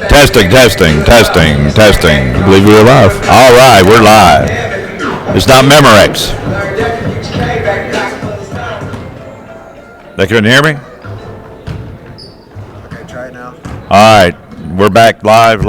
Testing, testing, testing, testing. I believe we're live. All right, we're live. It's not Memorex. They couldn't hear me? Okay, try it now. All right, we're back live.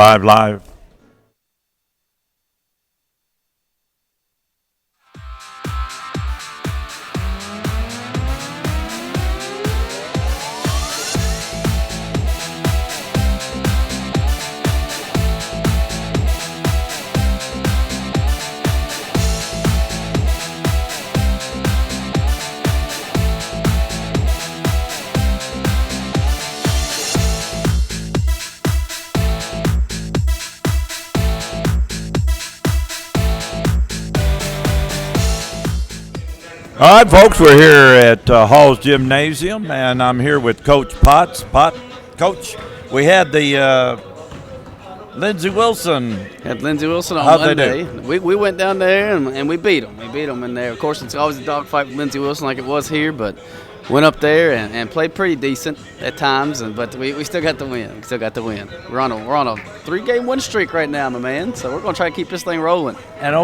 All right, folks, we're here at Hall's Gymnasium, and I'm here with Coach Potts. Coach, we had the Lindsey Wilson. Had Lindsey Wilson on How'd Monday. they do? We went down there and we beat them. We beat them in there. Of course, it's always a dogfight with Lindsey Wilson like it was here, but went up there and played pretty decent at times. But we still got the win. We're on a 3-game win streak right now, my man. So we're gonna try to keep this thing rolling. And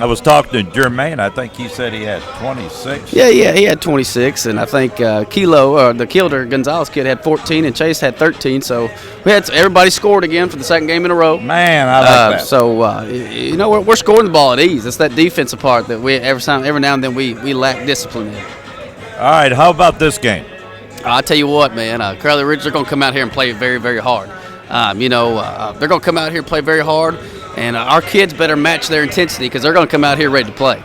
I was talking to Jermaine. I think he said he had 26. Yeah, he had 26, and I think the Kilder Gonzalez kid had 14, and Chase had 13. So everybody scored again for the second game in a row. Man, I like that. So we're scoring the ball at ease. It's that defensive part that we every now and then we lack discipline in. All right, how about this game? I'll tell you what, man. Crowley Ridge, they're going to come out here and play very, very hard. They're going to come out here and play very hard, and our kids better match their intensity because they're going to come out here ready to play.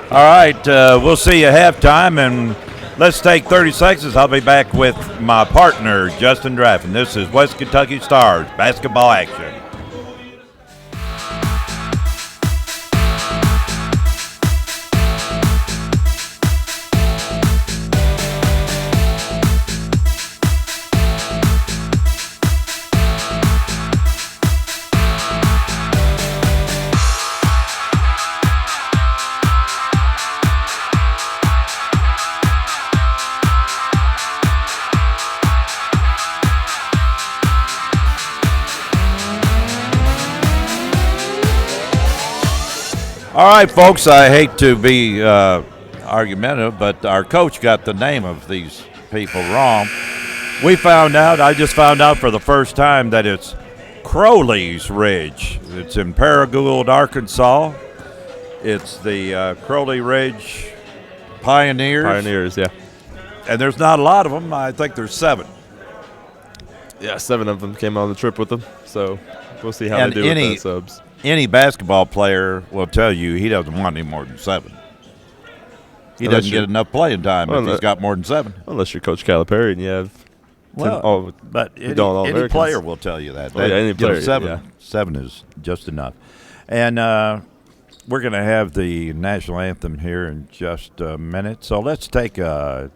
All right, we'll see you at halftime, and let's take 30 seconds. I'll be back with my partner, Justin Draft, and this is West Kentucky Stars basketball action. All right, folks, I hate to be argumentative, but our coach got the name of these people wrong. I just found out for the first time that it's Crowley's Ridge. It's in Paragould, Arkansas. It's the Crowley Ridge Pioneers. Pioneers, yeah. And there's not a lot of them. I think there's 7. Yeah, 7 of them came on the trip with them, so we'll see how they do with the subs. Any basketball player will tell you he doesn't want any more than 7. He doesn't get enough playing time if he's got more than 7. Unless you're Coach Calipari and you have but any player will tell you that. Any player, 7 is just enough. And we're going to have the national anthem here in just a minute. So let's take a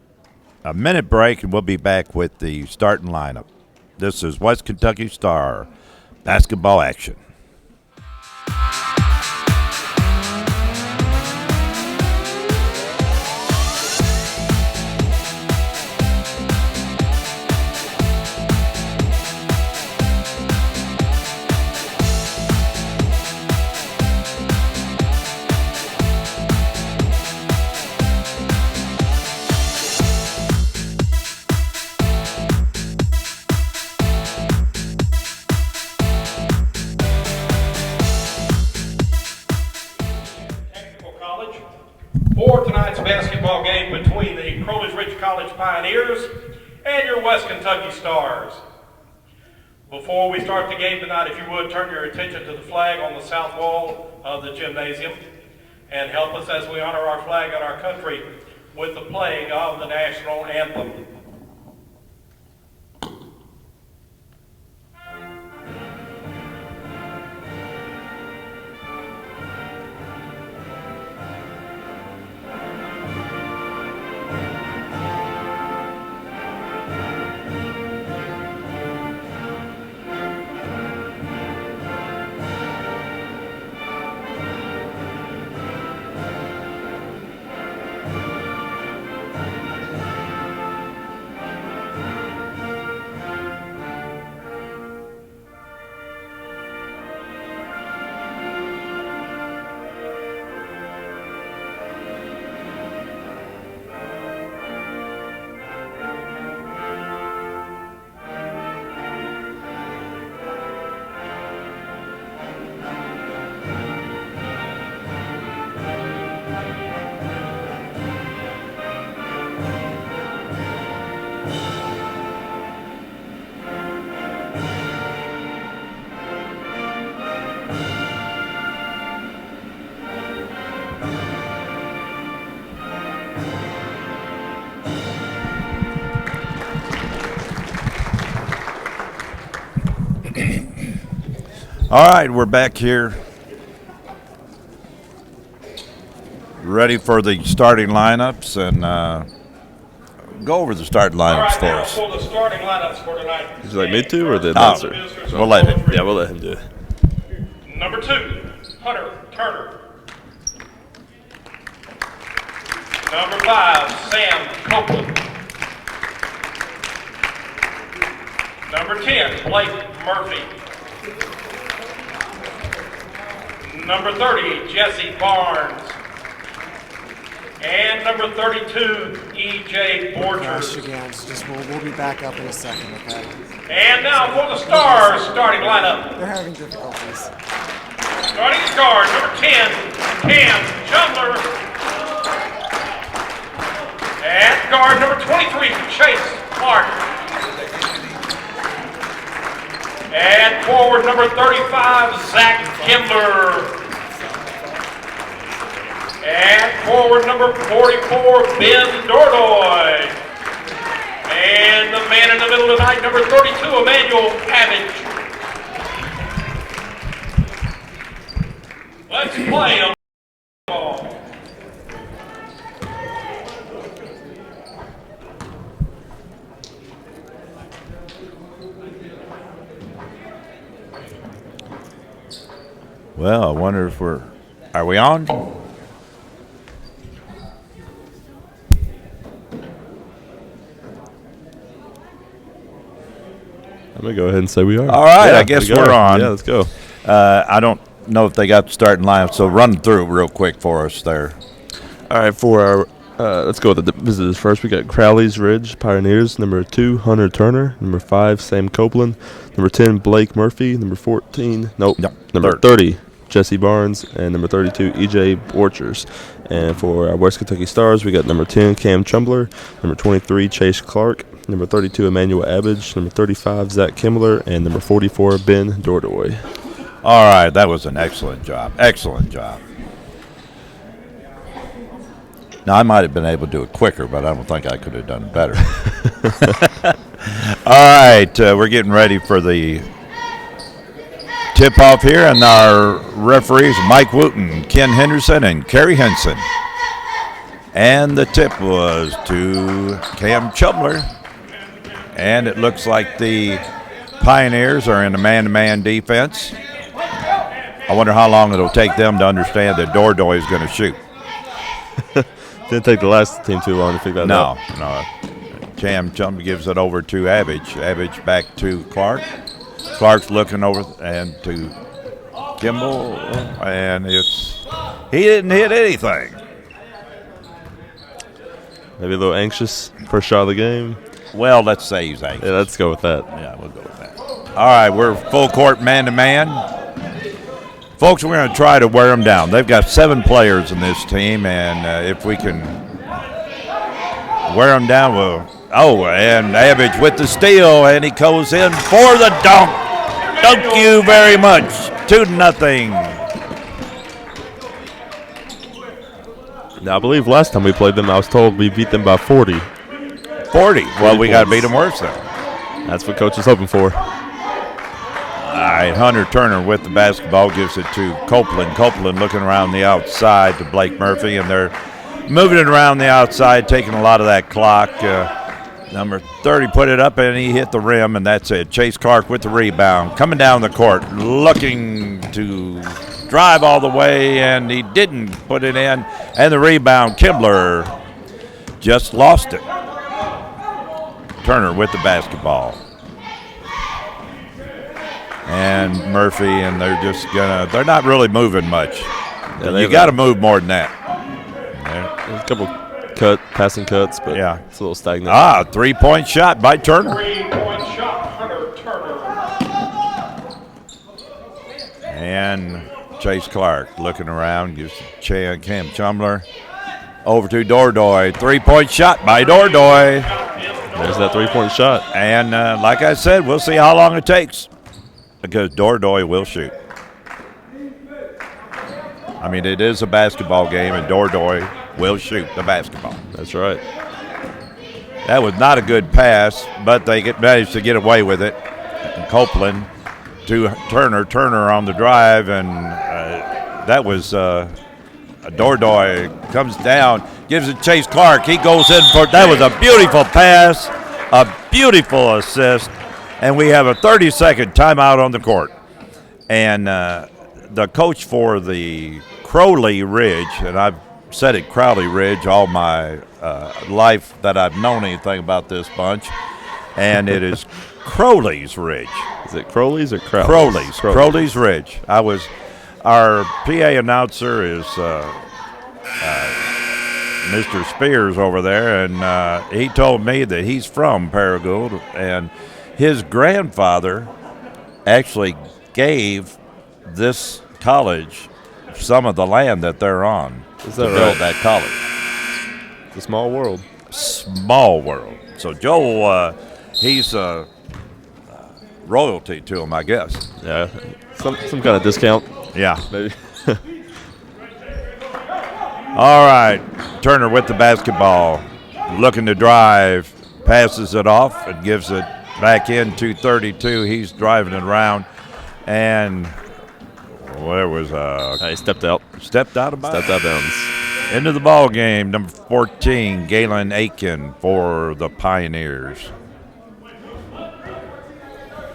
minute break, and we'll be back with the starting lineup. This is West Kentucky Star basketball action. For tonight's basketball game between the Crowley Ridge College Pioneers and your West Kentucky Stars. Before we start the game tonight, if you would, turn your attention to the flag on the south wall of the gymnasium and help us as we honor our flag and our country with the playing of the national anthem. All right, we're back here. Ready for the starting lineups and go over the starting All lineups right, for now us. for the starting lineups for tonight. Would you like me to or the No, announcer? we'll let him. Yeah, we'll let him do it. Number 2, Hunter Turner. Number 5, Sam Copeland. Number 10, Blake Murphy. Number 30, Jesse Barnes. And number 32, E.J. Borchers. We'll be back up in a second, okay? And now for the Stars starting lineup. They're having difficulties. Starting at guard, number 10, Cam Chumler. At guard, number 23, Chase Clark. At forward, number 35, Zach Kimbler. At forward, number 44, Ben Dordoy. And the man in the middle tonight, number 32, Emmanuel Cabbage. Let's play a ball. Well, I wonder if are we on? I'm going to go ahead and say we are. All right, Yeah, I guess we go. we're on. Yeah, let's go. I don't know if they got the starting lineup, so run through it real quick for us there. All right, for our let's go with the visitors first. We got Crowley's Ridge Pioneers. Number 2, Hunter Turner. Number 5, Sam Copeland. Number 10, Blake Murphy. Number 14, number 30, Jesse Barnes. And number 32, E.J. Borchers. And for our West Kentucky Stars, we got number 10, Cam Chumbler. Number 23, Chase Clark. Number 32, Emmanuel Abbage. Number 35, Zach Kimbler. And number 44, Ben Dordoy. All right, that was an excellent job. Excellent job. Now, I might have been able to do it quicker, but I don't think I could have done it better. All right, we're getting ready for the tip-off here, and our referees, Mike Wooten, Ken Henderson, and Kerry Henson. And the tip was to Cam Chubler. And it looks like the Pioneers are in a man-to-man defense. I wonder how long it'll take them to understand that Dordoy is going to shoot. Didn't take the last team too long to figure that out. No. Cam Chum gives it over to Abbage. Abbage back to Clark. Clark's looking over and to Kimball, and he didn't hit anything. Maybe a little anxious. First shot of the game. Well, let's say he's anxious. Yeah, let's go with that. Yeah, we'll go with that. All right, we're full court man-to-man. Folks, we're going to try to wear them down. They've got 7 players in this team, and if we can wear them down, and Abbage with the steal, and he goes in for the dunk. Thank you very much. 2-0. Now, I believe last time we played them, I was told we beat them by 40. 40. Well, we got to beat them worse, then. That's what Coach is hoping for. All right, Hunter Turner with the basketball gives it to Copeland. Copeland looking around the outside to Blake Murphy, and they're moving it around the outside, taking a lot of that clock. Number 30 put it up, and he hit the rim, and that's it. Chase Clark with the rebound. Coming down the court, looking to drive all the way, and he didn't put it in. And the rebound, Kimbler just lost it. Turner with the basketball. And Murphy, and they're not really moving much. Yeah, you got to move more than that. There's a couple passing cuts, but yeah, it's a little stagnant. 3-point shot by Turner. 3-point shot, Hunter Turner. And Chase Clark looking around, gives to Cam Chumler. Over to Dordoy. 3-point shot by Dordoy. There's that 3-point shot. And like I said, we'll see how long it takes. Because Dordoy will shoot. I mean, it is a basketball game, and Dordoy will shoot the basketball. That's right. That was not a good pass, but they managed to get away with it. And Copeland to Turner. Turner on the drive, and that was Dordoy comes down, gives it Chase Clark. He goes in for that was a beautiful pass, a beautiful assist, and we have a 30-second timeout on the court. And the coach for the Crowley Ridge, and I've said it Crowley Ridge all my life that I've known anything about this bunch, and it is Crowley's Ridge. Is it Crowley's or Crowley's? Crowley's Ridge. Our PA announcer is Mr. Spears over there, and he told me that he's from Paragould, and his grandfather actually gave this college some of the land that they're on Is that to right? build that college. It's a small world. Small world. So Joel, he's royalty to him, I guess. Yeah, some kind of discount, Yeah. maybe. All right, Turner with the basketball, looking to drive, passes it off and gives it back in to 32. He's driving it around, and where was He stepped out. stepped out of bounds. Stepped out of bounds. Into the ball game, number 14, Galen Aiken for the Pioneers.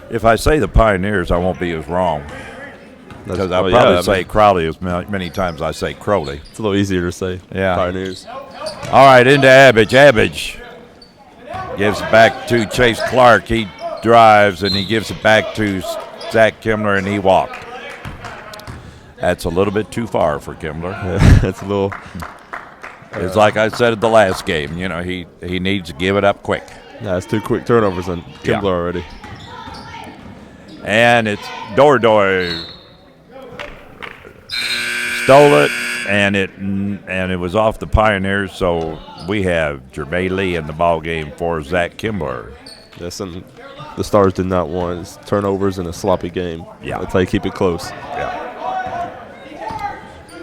If I say the Pioneers, I won't be as wrong. Because I'll probably say Crowley as many times as I say Crowley. It's a little easier to say. Yeah. Pioneers. All right, into Abbage. Abbage gives it back to Chase Clark. He drives, and he gives it back to Zach Kimler, and he walked. That's a little bit too far for Kimler. Yeah, it's a little. It's like I said at the last game. You know, he needs to give it up quick. Yeah, it's 2 quick turnovers on Kimbler already. And it's Dordoy stole it, and it was off the Pioneers. So we have Jermaine Lee in the ball game for Zach Kimler. That's something the Stars did not want, is turnovers in a sloppy game. Yeah. That's how you keep it close. Yeah.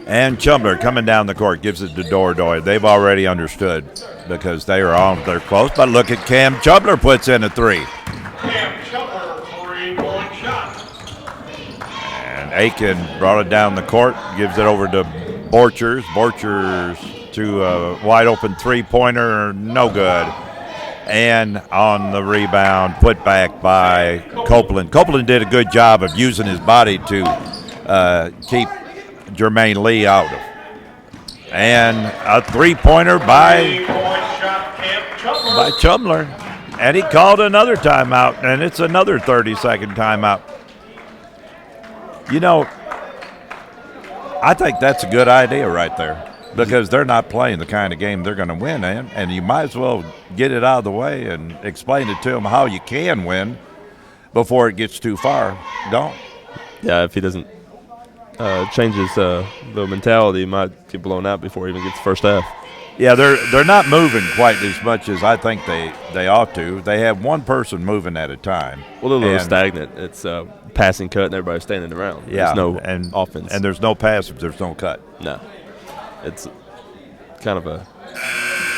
And Chumler coming down the court gives it to Dordoy. They've already understood because they are on. They're close. But look at Cam Chumler puts in a three. Cam Chumler, 3-point shot. And Aiken brought it down the court, gives it over to Borchers. Borchers to a wide open three-pointer, no good. And on the rebound, put back by Copeland. Copeland did a good job of using his body to keep Jermaine Lee out of. And a three-pointer by 3-point shot, Cam Chumler. by Chumler. And he called another timeout, and it's another 30-second timeout. You know, I think that's a good idea right there because they're not playing the kind of game they're going to win in, and you might as well get it out of the way and explain it to them how you can win before it gets too far. Don't. Yeah, if he doesn't change his the mentality, he might get blown out before he even gets the first half. Yeah, they're not moving quite as much as I think they ought to. They have one person moving at a time. Well, they're a little stagnant. It's passing cut and everybody's standing around. Yeah, There's no and offense. and there's no pass if there's no cut. No. It's kind of a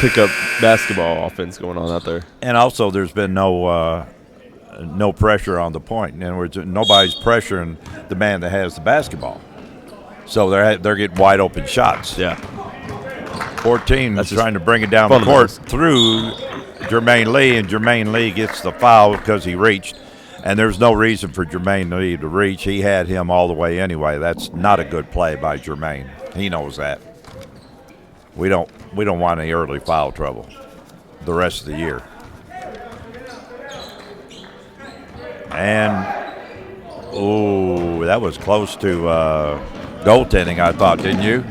pickup basketball offense going on out there. And also, there's been no pressure on the point. In other words, nobody's pressuring the man that has the basketball. So they're getting wide open shots. Yeah. 14 That's is trying to bring it down the court through Jermaine Lee, and Jermaine Lee gets the foul because he reached. And there's no reason for Jermaine Lee to reach. He had him all the way anyway. That's not a good play by Jermaine. He knows that. We don't want any early foul trouble the rest of the year. And that was close to goaltending, I thought, didn't you?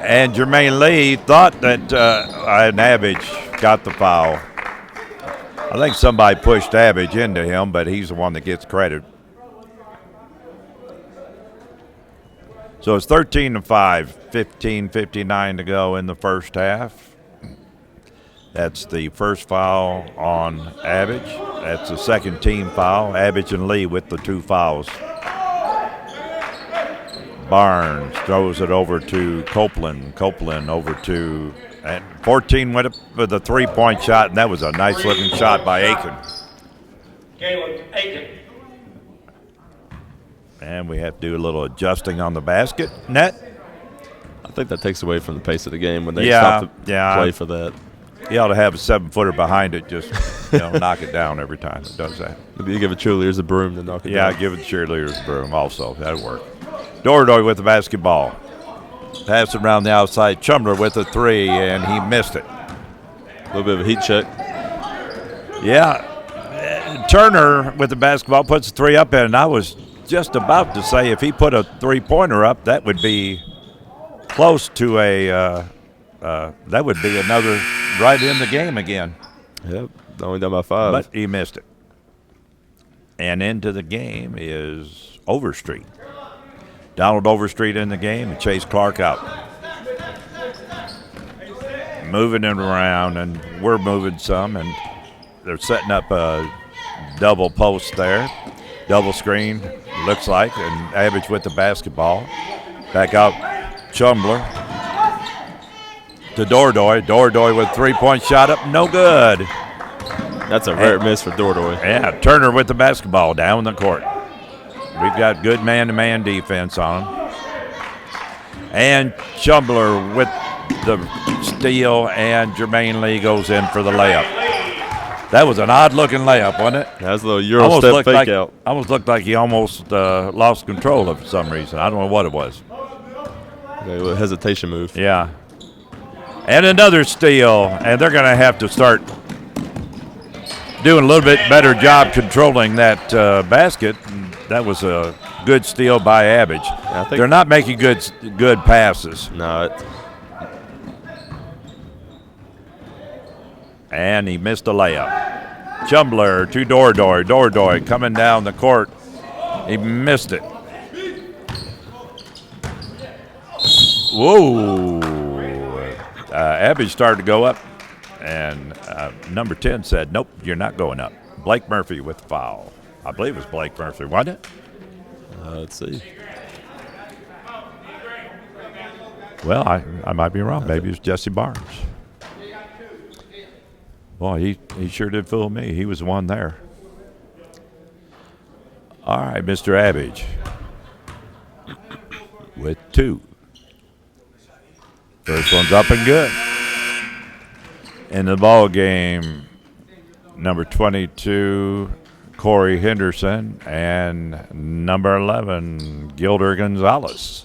And Jermaine Lee thought that Abbage got the foul. I think somebody pushed Abbage into him, but he's the one that gets credit. So it's 13-5, 15:59 to go in the first half. That's the first foul on Abbage. That's the second team foul. Abbage and Lee with the 2 fouls. Barnes throws it over to Copeland. Copeland over to, and 14 went up with a 3-point shot, and that was a nice looking shot by Aiken. Galen Aiken. And we have to do a little adjusting on the basket net. I think that takes away from the pace of the game when they Yeah, stop to yeah. play for that. You ought to have a 7-footer behind it, just knock it down every time it does that. Maybe you give a cheerleaders a broom to knock it down. Yeah, give it cheerleaders a broom also. That'll work. Dordoy with the basketball. Pass it around the outside. Chumler with a 3, and he missed it. A little bit of a heat check. Yeah. Turner with the basketball puts a 3 up, and I was just about to say if he put a 3-pointer up, that would be close to that would be another right in the game again. Yep, only down by 5. But he missed it. And into the game is Overstreet. Donald Overstreet in the game and Chase Clark out. Moving it around, and we're moving some, and they're setting up a double post there. Double screen, looks like, and Abbage with the basketball. Back out, Chumler to Dordoy. Dordoy with 3-point shot up, no good. That's a rare miss for Dordoy. Yeah, Turner with the basketball down the court. We've got good man-to-man defense on him. And Chumler with the steal, and Jermaine Lee goes in for the layup. That was an odd-looking layup, wasn't it? That was a little Euro step fake out. Almost looked like he almost lost control of it for some reason. I don't know what it was. A little hesitation move. Yeah. And another steal, and they're going to have to start doing a little bit better job controlling that basket. That was a good steal by Abbage. I think they're not making good passes. No. And he missed a layup. Chumler to Dordoy. Dordoy coming down the court. He missed it. Whoa. Abbage started to go up, and number 10 said, nope, you're not going up. Blake Murphy with the foul. I believe it was Blake Murphy, wasn't it? Let's see. Well, I might be wrong. Maybe it's Jesse Barnes. Boy, he sure did fool me. He was the one there. All right, Mr. Abbage with 2. First one's up and good. In the ball game, number 22, Corey Henderson, and number 11, Gilder Gonzalez.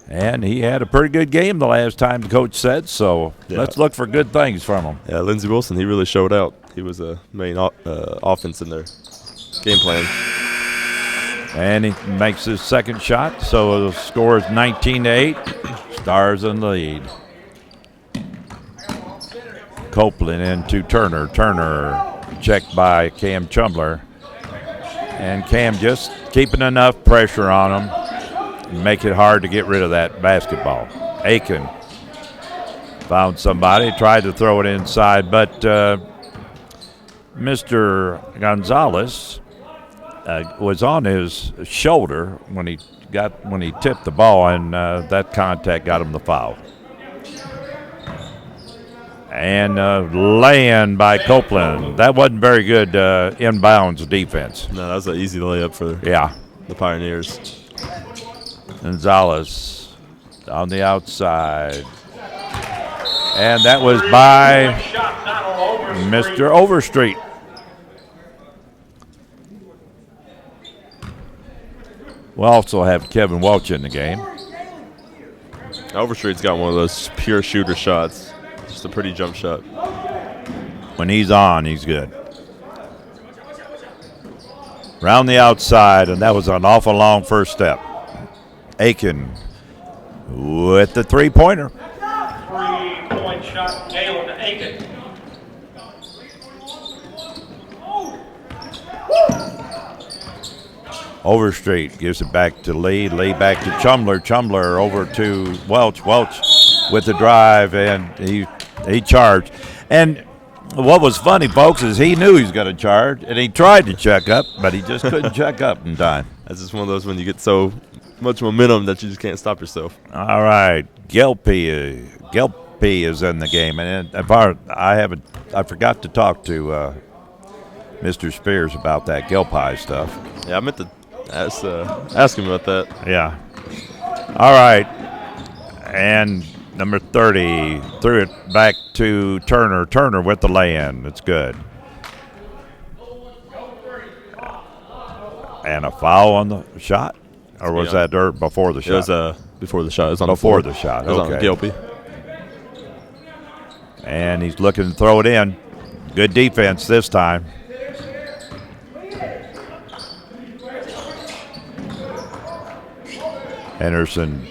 And he had a pretty good game the last time, the coach said, so let's look for good things from him. Yeah, Lindsey Wilson, he really showed out. He was a main offense in their game plan. And he makes his second shot, so the score is 19-8. Stars in the lead. Copeland into Turner. Turner checked by Cam Chumler. And Cam just keeping enough pressure on him. Make it hard to get rid of that basketball. Aiken found somebody, tried to throw it inside, but Mr. Gonzalez was on his shoulder when he tipped the ball, and that contact got him the foul. And laying by Copeland. That wasn't very good inbounds defense. No, that was an easy layup for the Pioneers. Gonzalez on the outside. And that was by Mr. Overstreet. We'll also have Kevin Welch in the game. Overstreet's got one of those pure shooter shots. Just a pretty jump shot. When he's on, he's good. Round the outside, and that was an awful long first step. Aiken with the three-pointer. 3-point shot, Galen Aiken. Overstreet gives it back to Lee. Lee back to Chumler. Chumler over to Welch. Welch with the drive, and he charged. And what was funny, folks, is he knew he was going to charge, and he tried to check up, but he just couldn't check up in time. That's just one of those when you get so much momentum that you just can't stop yourself. All right, Gelpie is in the game, and I forgot to talk to Mr. Spears about that Gelpie stuff. Yeah, I meant to Ask him about that. Yeah. All right. And number 30 threw it back to Turner. Turner with the lay-in. It's good. And a foul on the shot? Or was that before the shot? It was before the shot. It was on before the the shot. It was Okay. on Gilpy. And he's looking to throw it in. Good defense this time. Henderson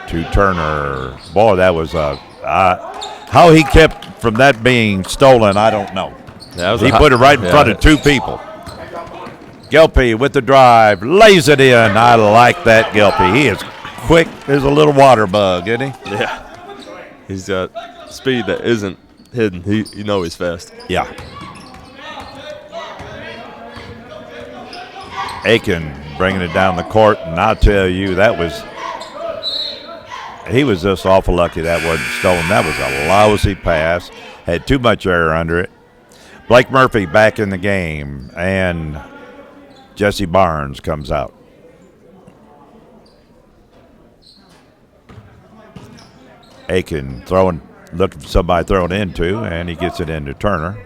to Turner. Boy, that was how he kept from that being stolen, I don't know. Yeah, He put it right in front of two people. Gilpy with the drive, lays it in. I like that Gilpy. He is quick as a little water bug, isn't he? Yeah. He's got speed that isn't hidden. He's fast. Yeah. Aiken bringing it down the court, and I'll tell you, he was just awful lucky that wasn't stolen. That was a lousy pass. Had too much air under it. Blake Murphy back in the game, and Jesse Barnes comes out. Aiken looking for somebody throwing into, and he gets it into Turner.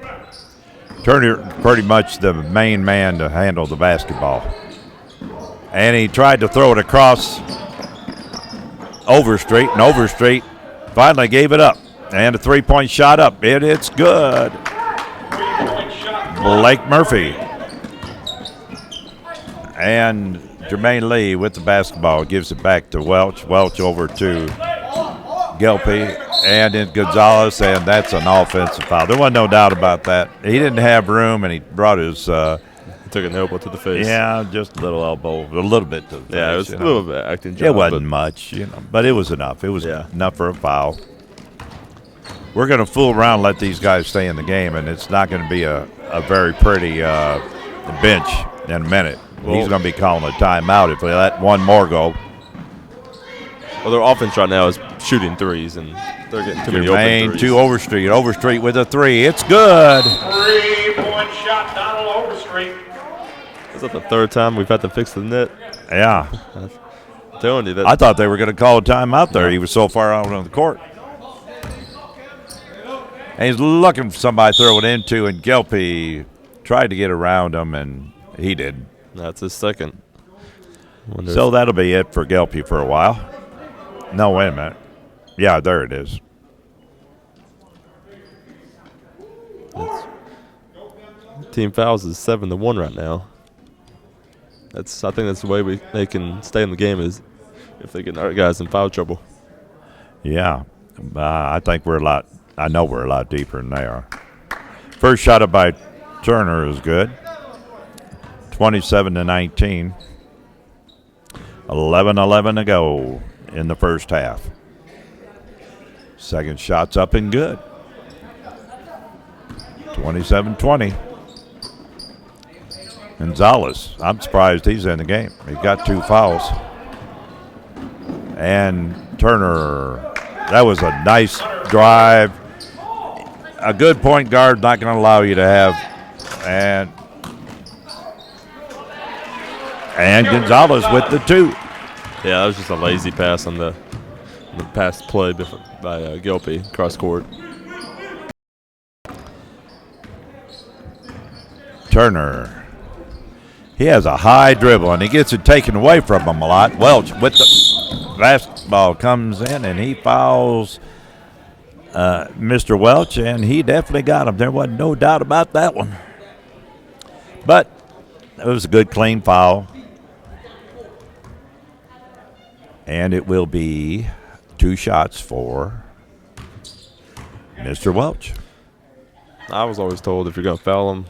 Turner pretty much the main man to handle the basketball. And he tried to throw it across Overstreet, and Overstreet finally gave it up. And a three-point shot up. It's good. Blake Murphy. And Jermaine Lee with the basketball gives it back to Welch. Welch over to Gilpy and in Gonzalez, and that's an offensive foul. There wasn't no doubt about that. He didn't have room, and he brought his He took an elbow to the face. yeah, just a little elbow, a little bit to the face. Yeah, it was a little bit acting job. It wasn't much, but it was enough. It was enough for a foul. We're going to fool around, let these guys stay in the game, and it's not going to be a very pretty bench in a minute. Well, he's going to be calling a timeout if they let one more go. Well, their offense right now is shooting threes, and they're getting too many open threes. To Overstreet. Overstreet with a three. It's good. 3-point shot, Donald Overstreet. Is that the third time we've had to fix the net? Yeah. I'm telling you that. I thought they were going to call a timeout there. He was so far out on the court. And he's looking for somebody to throw it into, and Gilpy tried to get around him, and he did. That's his second. So that'll be it for Gilpy for a while. No, wait a minute. Yeah, there it is. Team fouls is 7-1 right now. I think that's the way they can stay in the game is if they get our guys in foul trouble. Yeah, I think I know we're a lot deeper than they are. First shot up by Turner is good. 27-19. 11-11 to go in the first half. Second shot's up and good. 27-20. Gonzalez, I'm surprised he's in the game. He got 2 fouls. And Turner, that was a nice drive. A good point guard not going to allow you to have. And Gonzalez with the 2. Yeah, that was just a lazy pass on the pass play by Gilpy cross court. Turner. He has a high dribble, and he gets it taken away from him a lot. Welch with the basketball comes in, and he fouls Mr. Welch, and he definitely got him. There wasn't no doubt about that one. But it was a good, clean foul. And it will be 2 shots for Mr. Welch. I was always told if you're going to foul him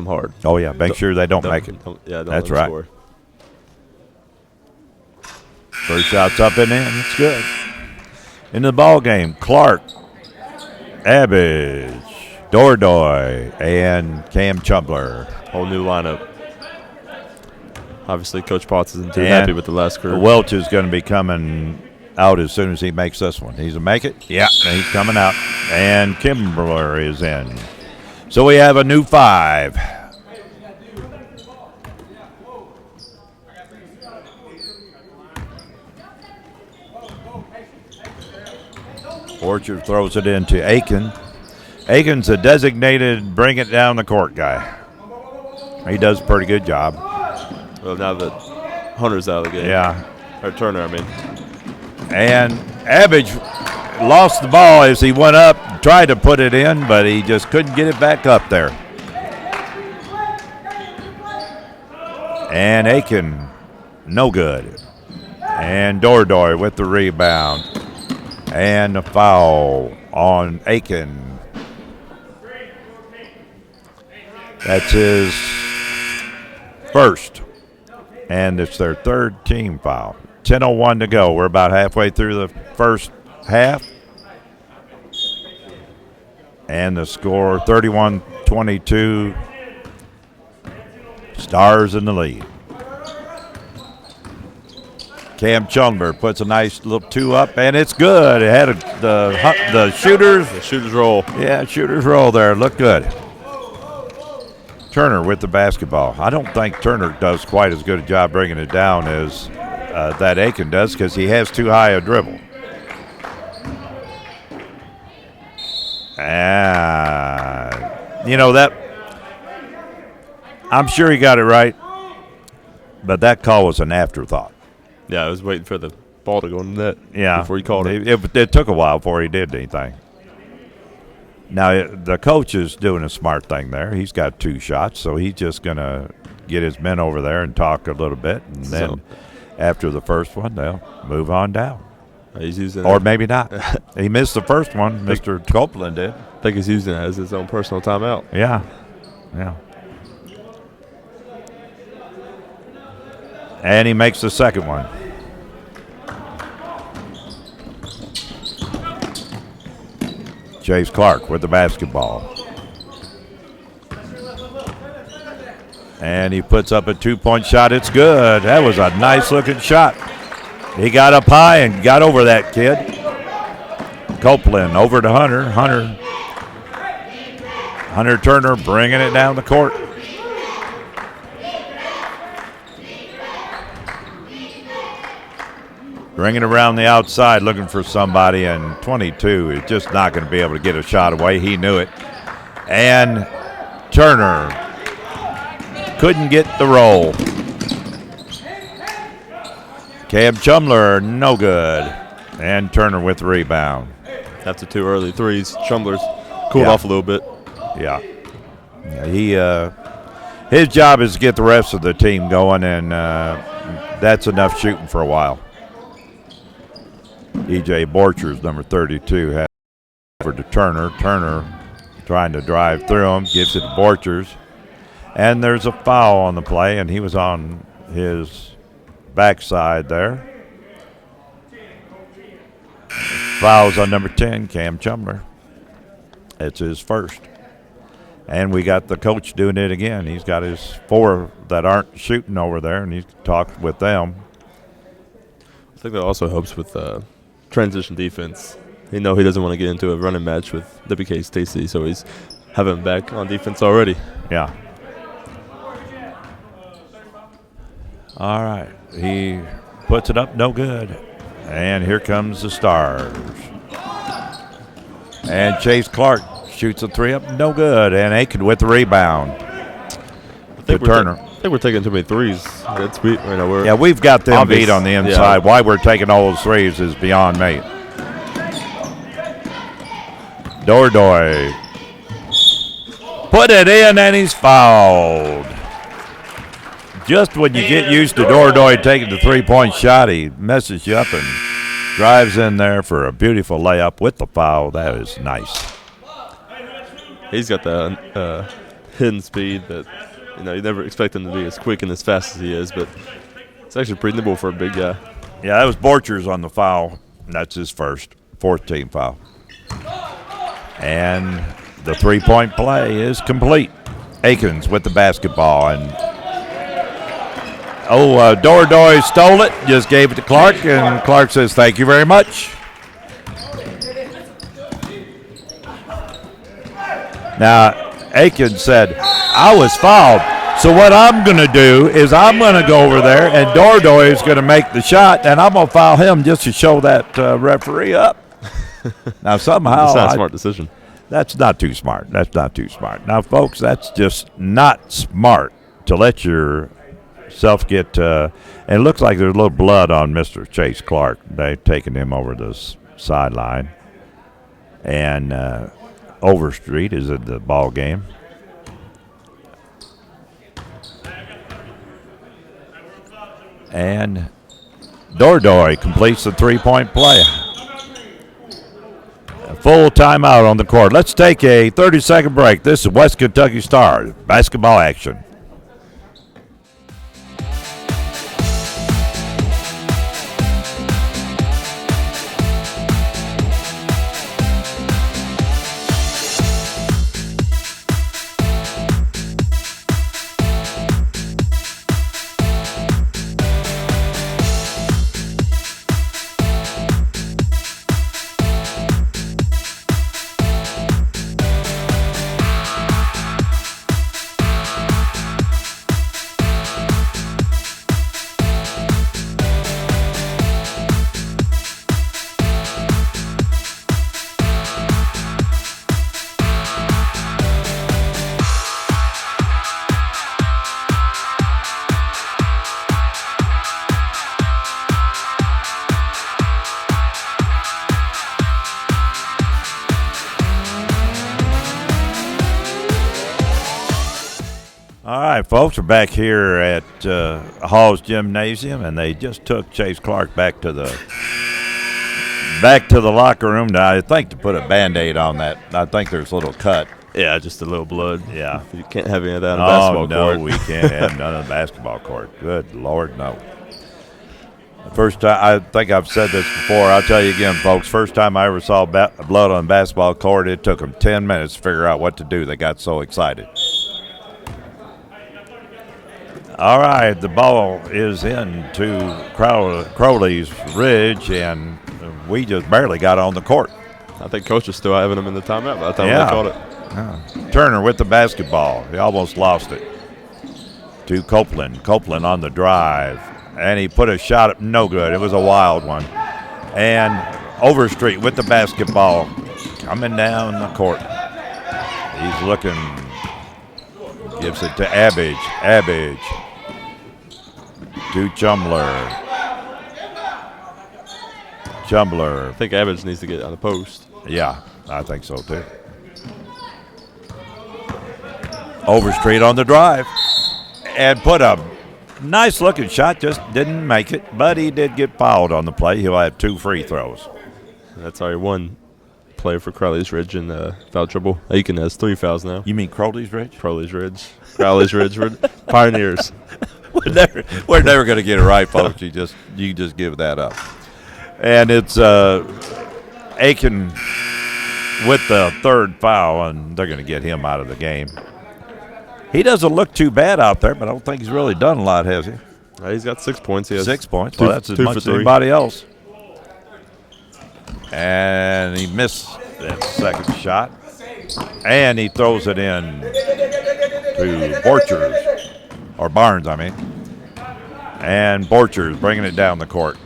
hard. Oh, yeah, make sure they don't make it. Don't That's let them right. score. First shot's up and in. It's good. In the ball game, Clark, Abbage, Dordoy, and Cam Chumbler. Whole new lineup. Obviously, Coach Potts isn't too happy with the last group. Welch is going to be coming out as soon as he makes this one. He's a make it? Yeah, he's coming out. And Kimbler is in. So we have a new 5. Borchers throws it into Aiken. Aiken's a designated bring it down the court guy. He does a pretty good job. Well, now that Hunter's out of the game. Yeah. Or Turner, I mean. And Abbage lost the ball as he went up, tried to put it in, but he just couldn't get it back up there. And Aiken, no good. And Dordoy with the rebound. And a foul on Aiken. That's his first. And it's their third team foul. 10:01 to go. We're about halfway through the first half. And the score 31-22. Stars in the lead. Cam Chumler puts a nice little 2 up, and it's good. It had the shooters. The shooters roll. Yeah, shooters roll there. Look good. Turner with the basketball. I don't think Turner does quite as good a job bringing it down as that Aiken does because he has too high a dribble. That I'm sure he got it right, but that call was an afterthought. Yeah, I was waiting for the ball to go in the net before he called it. It took a while before he did anything. Now, the coach is doing a smart thing there. He's got 2 shots, so he's just going to get his men over there and talk a little bit, and then after the first one, they'll move on down. He's using or maybe not. He missed the first one. Mr. Copeland did. I think he's using it as his own personal timeout. Yeah. And he makes the second one. Chase Clark with the basketball. And he puts up a 2-point shot. It's good. That was a nice-looking shot. He got up high and got over that kid. Copeland over to Hunter. Hunter Turner bringing it down the court. Bringing it around the outside, looking for somebody, and 22 is just not going to be able to get a shot away. He knew it. And Turner couldn't get the roll. Cam Chumler, no good. And Turner with the rebound. After 2 early threes, Chumler's cooled off a little bit. Yeah. His job is to get the rest of the team going, and that's enough shooting for a while. E.J. Borchers, number 32, had over to Turner. Turner trying to drive through him, gives it to Borchers. And there's a foul on the play, and he was on his backside there. Fouls on number 10, Cam Chumler. It's his first. And we got the coach doing it again. He's got his 4 that aren't shooting over there, and he's talked with them. I think that also helps with transition defense. He doesn't want to get into a running match with WKCTC, so he's having him back on defense already. Yeah. All right. He puts it up, no good. And here comes the Stars. And Chase Clark shoots a 3 up, no good. And Aiken with the rebound. Turner. I think we're taking too many threes. We've got them obvious. beat on the inside. Yeah. Why we're taking all those threes is beyond me. Dordoy put it in, and he's fouled. Just when you get used to Dordoy taking the 3-point shot, he messes you up and drives in there for a beautiful layup with the foul. That is nice. He's got the hidden speed that you never expect him to be as quick and as fast as he is, but it's actually pretty nimble for a big guy. Yeah, that was Borchers on the foul. That's his fourth team foul. And the 3-point play is complete. Aikens with the basketball, and Dordoy stole it, just gave it to Clark, and Clark says, "Thank you very much." Now, Aikens said, "I was fouled, so what I'm going to do is I'm going to go over there, and Dordoy is going to make the shot, and I'm going to foul him just to show that referee up." Now, somehow. That's not a smart decision. That's not too smart. That's not too smart. Now, folks, that's just not smart to let yourself get. And it looks like there's a little blood on Mr. Chase Clark. They've taken him over the sideline. And Overstreet is at the ball game. And Dordoy completes the three-point play. A full timeout on the court. Let's take a 30-second break. This is West Kentucky Stars basketball action. All right, folks, we're back here at Hall's Gymnasium, and they just took Chase Clark back to the locker room. Now, I think to put a Band-Aid on that. I think there's a little cut. Yeah, just a little blood. Yeah. You can't have any of that on a basketball court. No, we can't have none on the basketball court. Good Lord, no. The first time, I think I've said this before. I'll tell you again, folks. First time I ever saw blood on a basketball court, it took them 10 minutes to figure out what to do. They got so excited. All right, the ball is into Crowley's Ridge, and we just barely got on the court. I think Coach is still having him in the timeout by the time they called it. Yeah. Turner with the basketball. He almost lost it to Copeland. Copeland on the drive, and he put a shot up, no good. It was a wild one. And Overstreet with the basketball coming down the court. He's looking, gives it to Abbage. To Chumler. I think Abbage needs to get on the post. Yeah, I think so too. Overstreet on the drive and put a nice looking shot, just didn't make it, but he did get fouled on the play. He'll have 2 free throws. That's already one player for Crowley's Ridge in foul trouble. Aiken has 3 fouls now. You mean Crowley's Ridge? Crowley's Ridge. Pioneers. We're never going to get it right, folks. You just give that up. And it's Aiken with the 3rd foul, and they're going to get him out of the game. He doesn't look too bad out there, but I don't think he's really done a lot, has he? He's got 6 points. He has 6 points. Well, that's as much as 3. anybody else. And he missed that second shot. And he throws it in to Borchers, or Barnes, I mean. And Borchers bringing it down the court.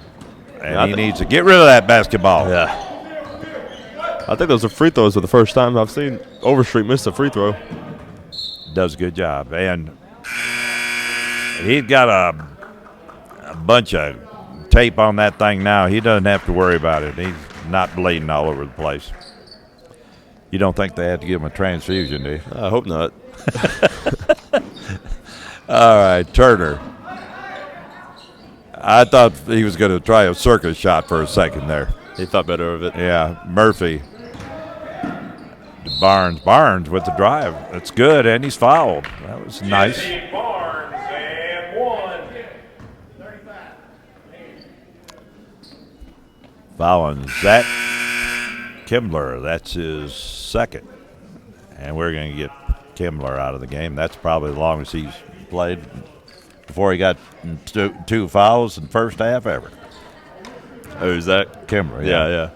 And he needs to get rid of that basketball. Yeah. I think those are free throws for the first time I've seen Overstreet miss a free throw. Does a good job. And he's got a bunch of tape on that thing now. He doesn't have to worry about it. He's not bleeding all over the place. You don't think they had to give him a transfusion, do you? I hope not. All right, Turner. I thought he was going to try a circus shot for a second there. He thought better of it. Yeah, Murphy. Barnes with the drive. That's good, and he's fouled. That was nice. Jesse Barnes and 1. Fouling Zach Kimbler. That's his second. And we're going to get Kimbler out of the game. That's probably the longest he's played before he got 2 fouls in the first half ever. Oh, Zach Kimbler, yeah.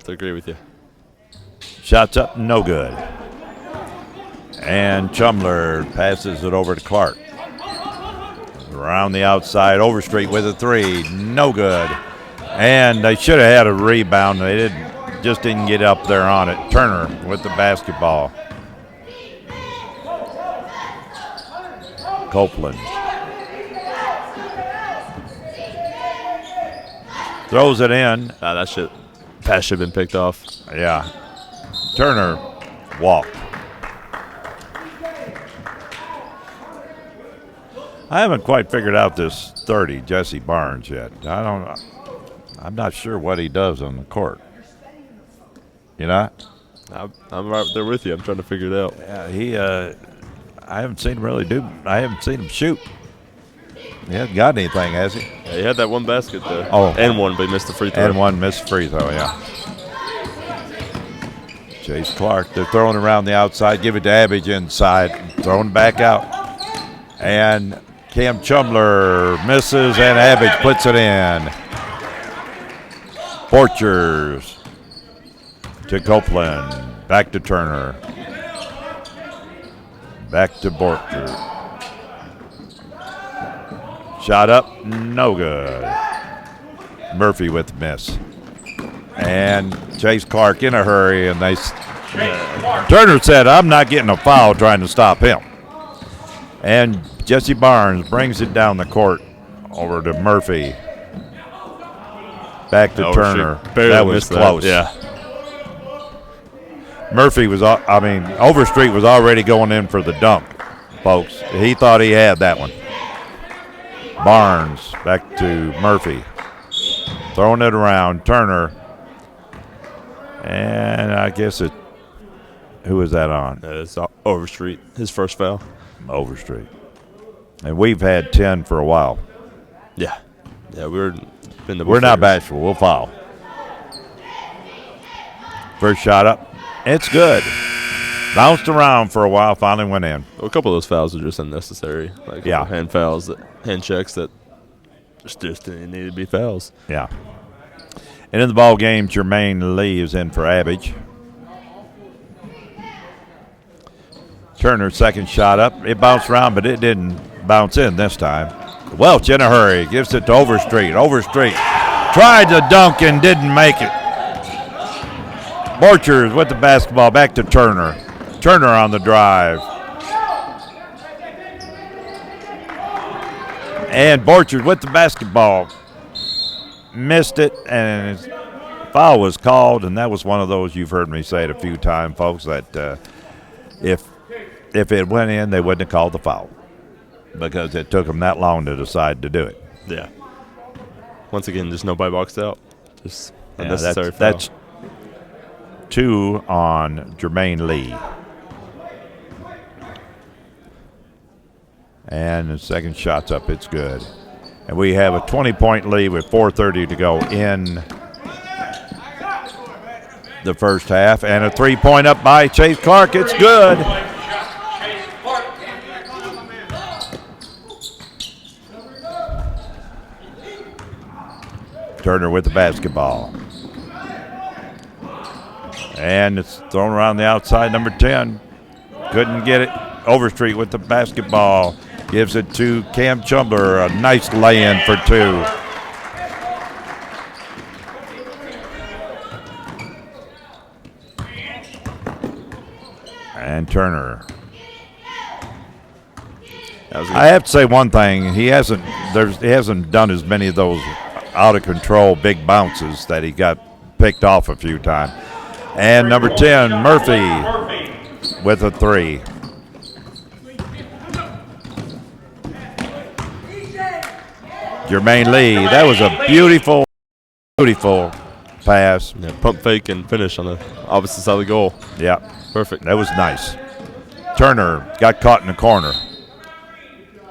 I agree with you. Shots up, no good. And Chumler passes it over to Clark. Around the outside, Overstreet with a 3, no good. And they should have had a rebound. They didn't just didn't get up there on it. Turner with the basketball. Copeland throws it in. That pass should have been picked off. Yeah. Turner walked. I haven't quite figured out this 30, Jesse Barnes, yet. I'm not sure what he does on the court. You know? I'm right there with you. I'm trying to figure it out. Yeah, I haven't seen him really do. I haven't seen him shoot. He hasn't got anything, has he? Yeah, he had that one basket though. Oh. And one, but he missed the free throw. And one missed free throw, yeah. Chase Clark, they're throwing around the outside. Give it to Abbage inside. Throwing back out. And Cam Chumler misses, and Abbage puts it in. Borchers to Copeland. Back to Turner. Back to Borchers. Shot up, no good. Murphy with the miss. And Chase Clark in a hurry, and Turner said, I'm not getting a foul trying to stop him. And Jesse Barnes brings it down the court over to Murphy. Back to Turner. That was close. Yeah. Murphy was, Overstreet was already going in for the dunk, folks. He thought he had that one. Barnes back to Murphy. Throwing it around. Turner. And I guess who was that on? It's Overstreet, his first foul. Overstreet. And we've had 10 for a while. Yeah. Yeah, we're not bashful. We'll foul. First shot up. It's good. Bounced around for a while, finally went in. Well, a couple of those fouls are just unnecessary. Like hand fouls, hand checks that just didn't need to be fouls. Yeah. And in the ball game, Jermaine Lee is in for Abbage. Turner's second shot up. It bounced around, but it didn't bounce in this time. Welch in a hurry. Gives it to Overstreet. Overstreet tried to dunk and didn't make it. Borchers with the basketball. Back to Turner. Turner on the drive. And Borchers with the basketball. Missed it, and his foul was called, and that was one of those you've heard me say it a few times, folks, that if it went in, they wouldn't have called the foul because it took them that long to decide to do it. Yeah. Once again, just nobody boxed out. Just unnecessary foul. That's 2 on Jermaine Lee. And the second shot's up. It's good. And we have a 20-point lead with 4:30 to go in the first half. And a 3-point up by Chase Clark. It's good. Turner with the basketball. And it's thrown around the outside, number 10. Couldn't get it. Overstreet with the basketball. Gives it to Cam Chumler. A nice lay-in for 2. And Turner. I have to say one thing. He hasn't done as many of those out-of-control big bounces that he got picked off a few times. And number 10, Murphy with a 3. Jermaine Lee, that was a beautiful, beautiful pass. Yeah, pump fake and finish on the opposite side of the goal. Yeah. Perfect. That was nice. Turner got caught in the corner,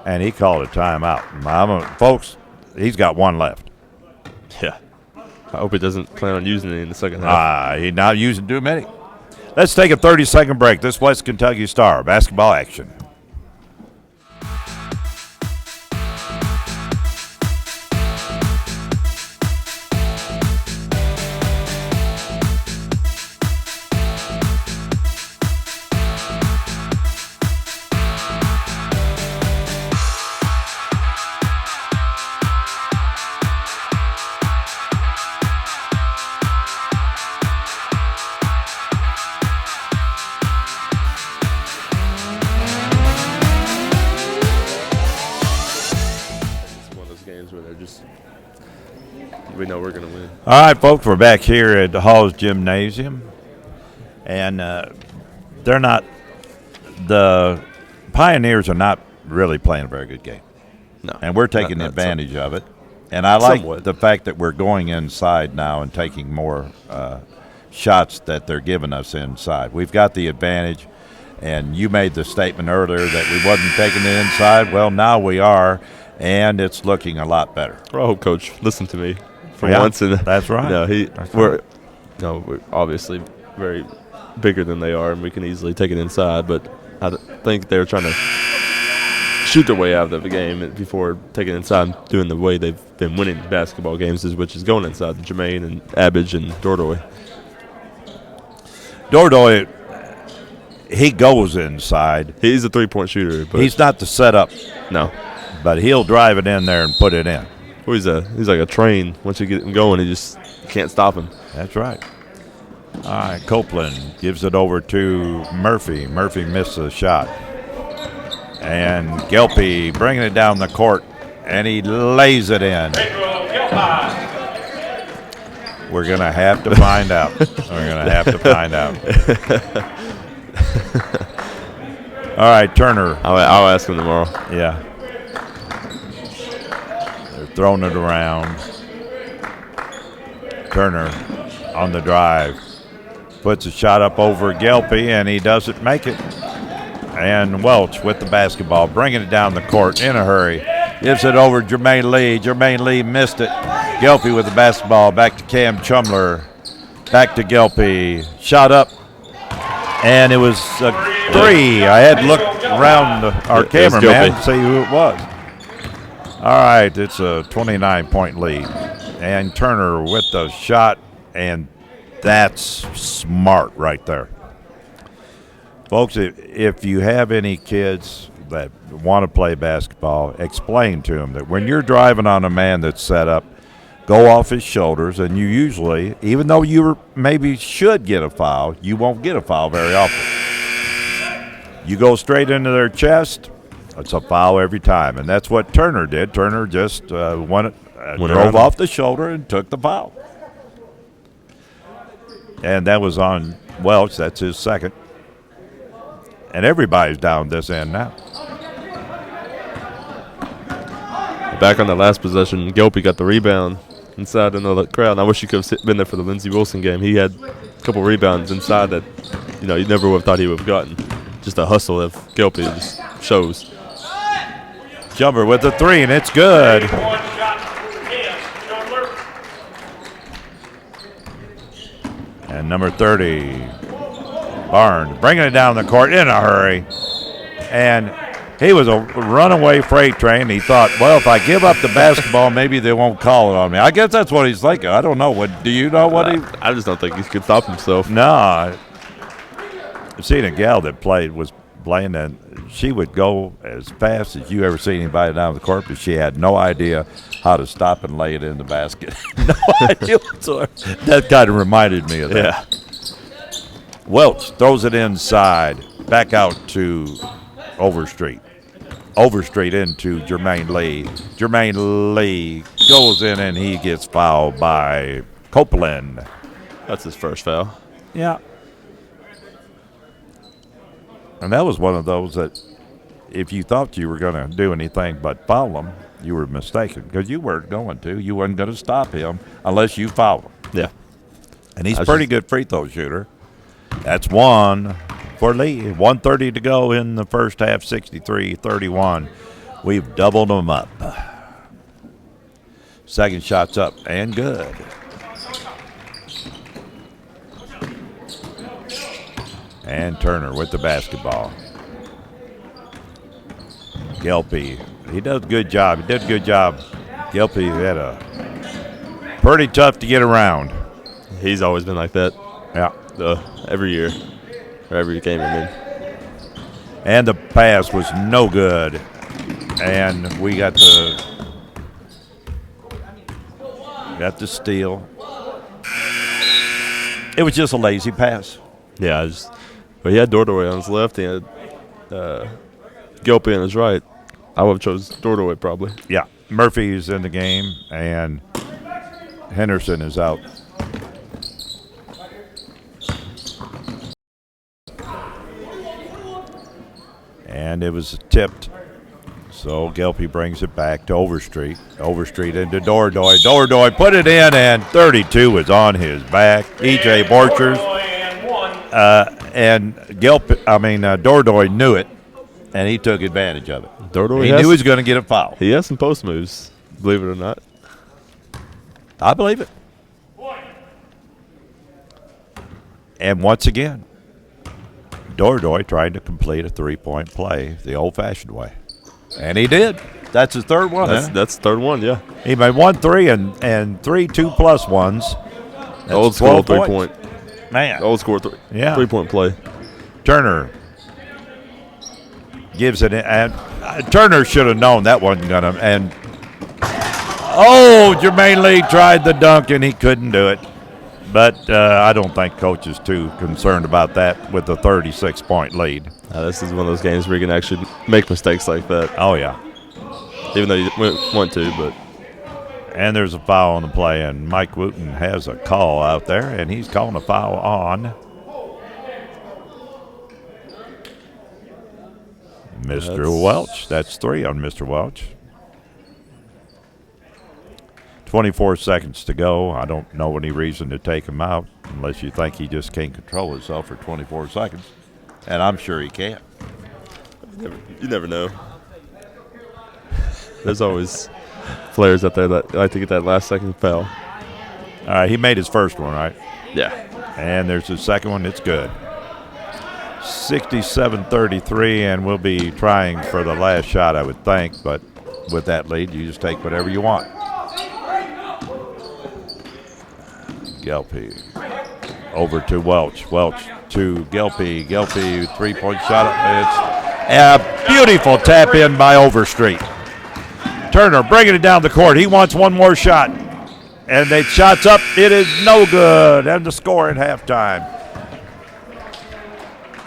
and he called a timeout. Folks, he's got 1 left. Yeah. I hope he doesn't plan on using it in the second half. He's not using too many. Let's take a 30-second break. This West Kentucky Star basketball action. games where they're just we know we're going to win. All right, folks, we're back here at the Hall's Gymnasium, and they're not the Pioneers are not really playing a very good game. No, and we're taking advantage of it. And I like the fact that we're going inside now and taking more shots that they're giving us inside. We've got the advantage, and you made the statement earlier that we wasn't taking it inside. Well, now we are, and it's looking a lot better. Well, I hope Coach listened to me for once. And that's right. We're obviously very bigger than they are, and we can easily take it inside. But I think they're trying to shoot their way out of the game before taking it inside and doing the way they've been winning basketball games, which is going inside. Jermaine and Abbage and Dordoy. Dordoy, he goes inside. He's a three-point shooter. But he's not the setup. No. But he'll drive it in there and put it in. Well, he's like a train. Once you get him going, you just can't stop him. That's right. All right, Copeland gives it over to Murphy. Murphy missed the shot. And Gelpy bringing it down the court, and he lays it in. We're going to have to find out. All right, Turner. I'll ask him tomorrow. Yeah. They're throwing it around. Turner on the drive. Puts a shot up over Gelpy, and he doesn't make it. And Welch with the basketball, bringing it down the court in a hurry. Gives it over Jermaine Lee. Jermaine Lee missed it. Gelpy with the basketball, back to Cam Chumler. Back to Gelpy. Shot up, and it was a three. I had to look around our cameraman to see who it was. All right, it's a 29-point lead. And Turner with the shot, and that's smart right there. Folks, if you have any kids that want to play basketball, explain to them that when you're driving on a man that's set up, go off his shoulders, and you usually, even though you maybe should get a foul, you won't get a foul very often. You go straight into their chest, it's a foul every time, and that's what Turner did. Turner just drove off the shoulder and took the foul. And that was on Welch. That's his second. And everybody's down this end now. Back on the last possession, Gelpy got the rebound inside the crowd. And I wish you could have been there for the Lindsey Wilson game. He had a couple rebounds inside that, you never would have thought he would have gotten. Just a hustle of Gelpy just shows. Jumper with the three, and it's good. And number 30, Barnes, bringing it down the court in a hurry. And he was a runaway freight train. He thought, well, if I give up the basketball, maybe they won't call it on me. I guess that's what he's thinking. I don't know. Do you know what he? I just don't think he could stop himself. No. I've seen a gal that was playing, and she would go as fast as you ever see anybody down the court, but she had no idea how to stop and lay it in the basket. No idea whatsoever. That kind of reminded me of that. Yeah. Welch throws it inside, back out to Overstreet. Overstreet into Jermaine Lee. Jermaine Lee goes in, and he gets fouled by Copeland. That's his first foul. Yeah. And that was one of those that if you thought you were going to do anything but foul him, you were mistaken, because you weren't going to. You weren't going to stop him unless you fouled him. Yeah. And he's a pretty good free throw shooter. That's one for Lee. 1:30 to go in the first half, 63-31. We've doubled them up. Second shot's up and good. And Turner with the basketball. Gelpy, he does a good job. He did a good job. Gelpy had a pretty tough to get around. He's always been like that. Yeah. Every year, or every game, I mean. And the pass was no good. And we got the steal. It was just a lazy pass. Yeah, but he had Dordoy on his left, he had Gelpy on his right. I would have chose Dordoy probably. Yeah, Murphy's in the game, and Henderson is out. And it was tipped. So Gelpy brings it back to Overstreet. Overstreet into Dordoy. Dordoy put it in, and 32 was on his back. E.J. Borchers. And Dordoy knew it, and he took advantage of it. Dordoy He knew he was going to get a foul. He has some post moves, believe it or not. I believe it. And once again, Dordoy trying to complete a three-point play the old-fashioned way. And he did. That's his third one. That's the third one, yeah. He made 1 3 and 3 2+ ones. That's Old school 12 points. 3-point. Man. Old school 3-point play. Turner gives it in. And Turner should have known that wasn't going to. And, Jermaine Lee tried the dunk, and he couldn't do it. But I don't think Coach is too concerned about that with the 36-point lead. This is one of those games where you can actually make mistakes like that. Oh, yeah. Even though you want to, but. And there's a foul on the play, and Mike Wooten has a call out there, and he's calling a foul on Mr. Welch. That's 3 on Mr. Welch. 24 seconds to go. I don't know any reason to take him out unless you think he just can't control himself for 24 seconds. And I'm sure he can't. You never know. There's always players out there that like to get that last second foul. All right, he made his first one, right? Yeah. And there's his second one. It's good. 67-33, and we'll be trying for the last shot, I would think. But with that lead, you just take whatever you want. Gelpy over to Welch. Welch to Gelpy. Gelpy, three-point shot. It's a beautiful tap in by Overstreet. Turner bringing it down the court. He wants one more shot. And they shots up. It is no good. And the score at halftime.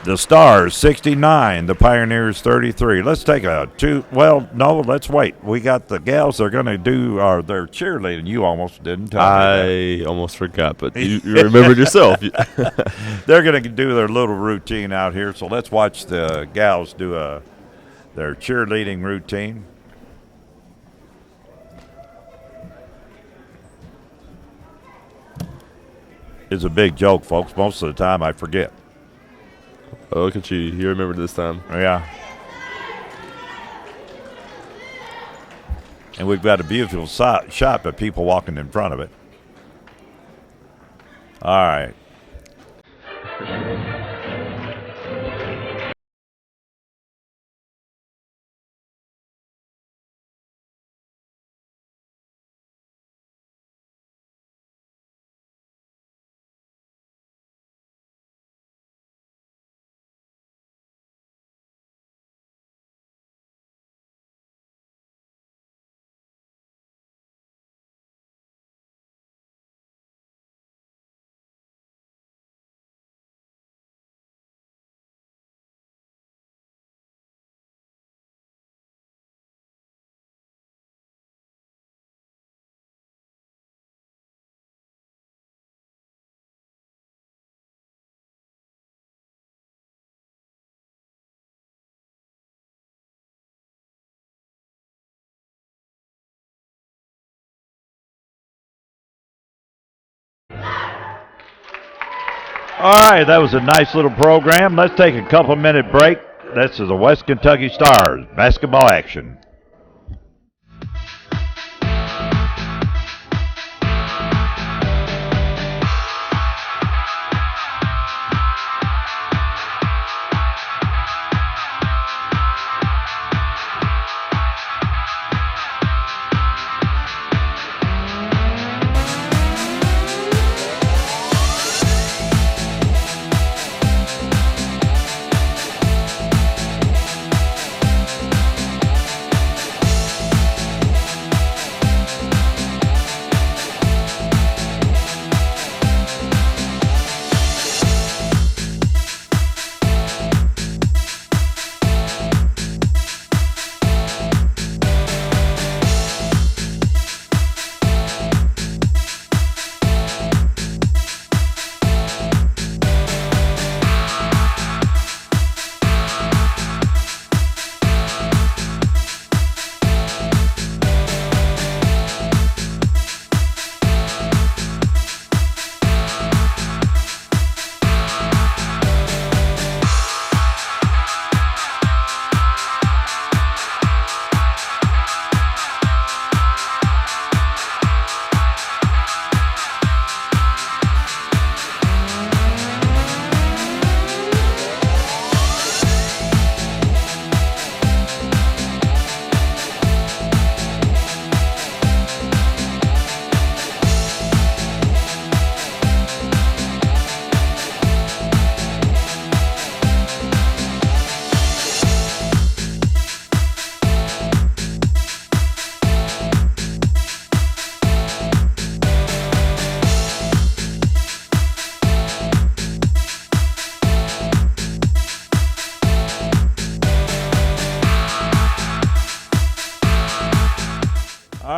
The Stars 69, the Pioneers 33. Let's take let's wait. We got the gals. They're going to do their cheerleading. You almost didn't tell me I almost forgot, but you remembered yourself. They're going to do their little routine out here. So let's watch the gals do their cheerleading routine. It's a big joke, folks. Most of the time I forget. Oh, look at you. You remembered this time. Yeah. And we've got a beautiful shot, but people walking in front of it. All right. All right, that was a nice little program. Let's take a couple-minute break. This is the West Kentucky Stars basketball action.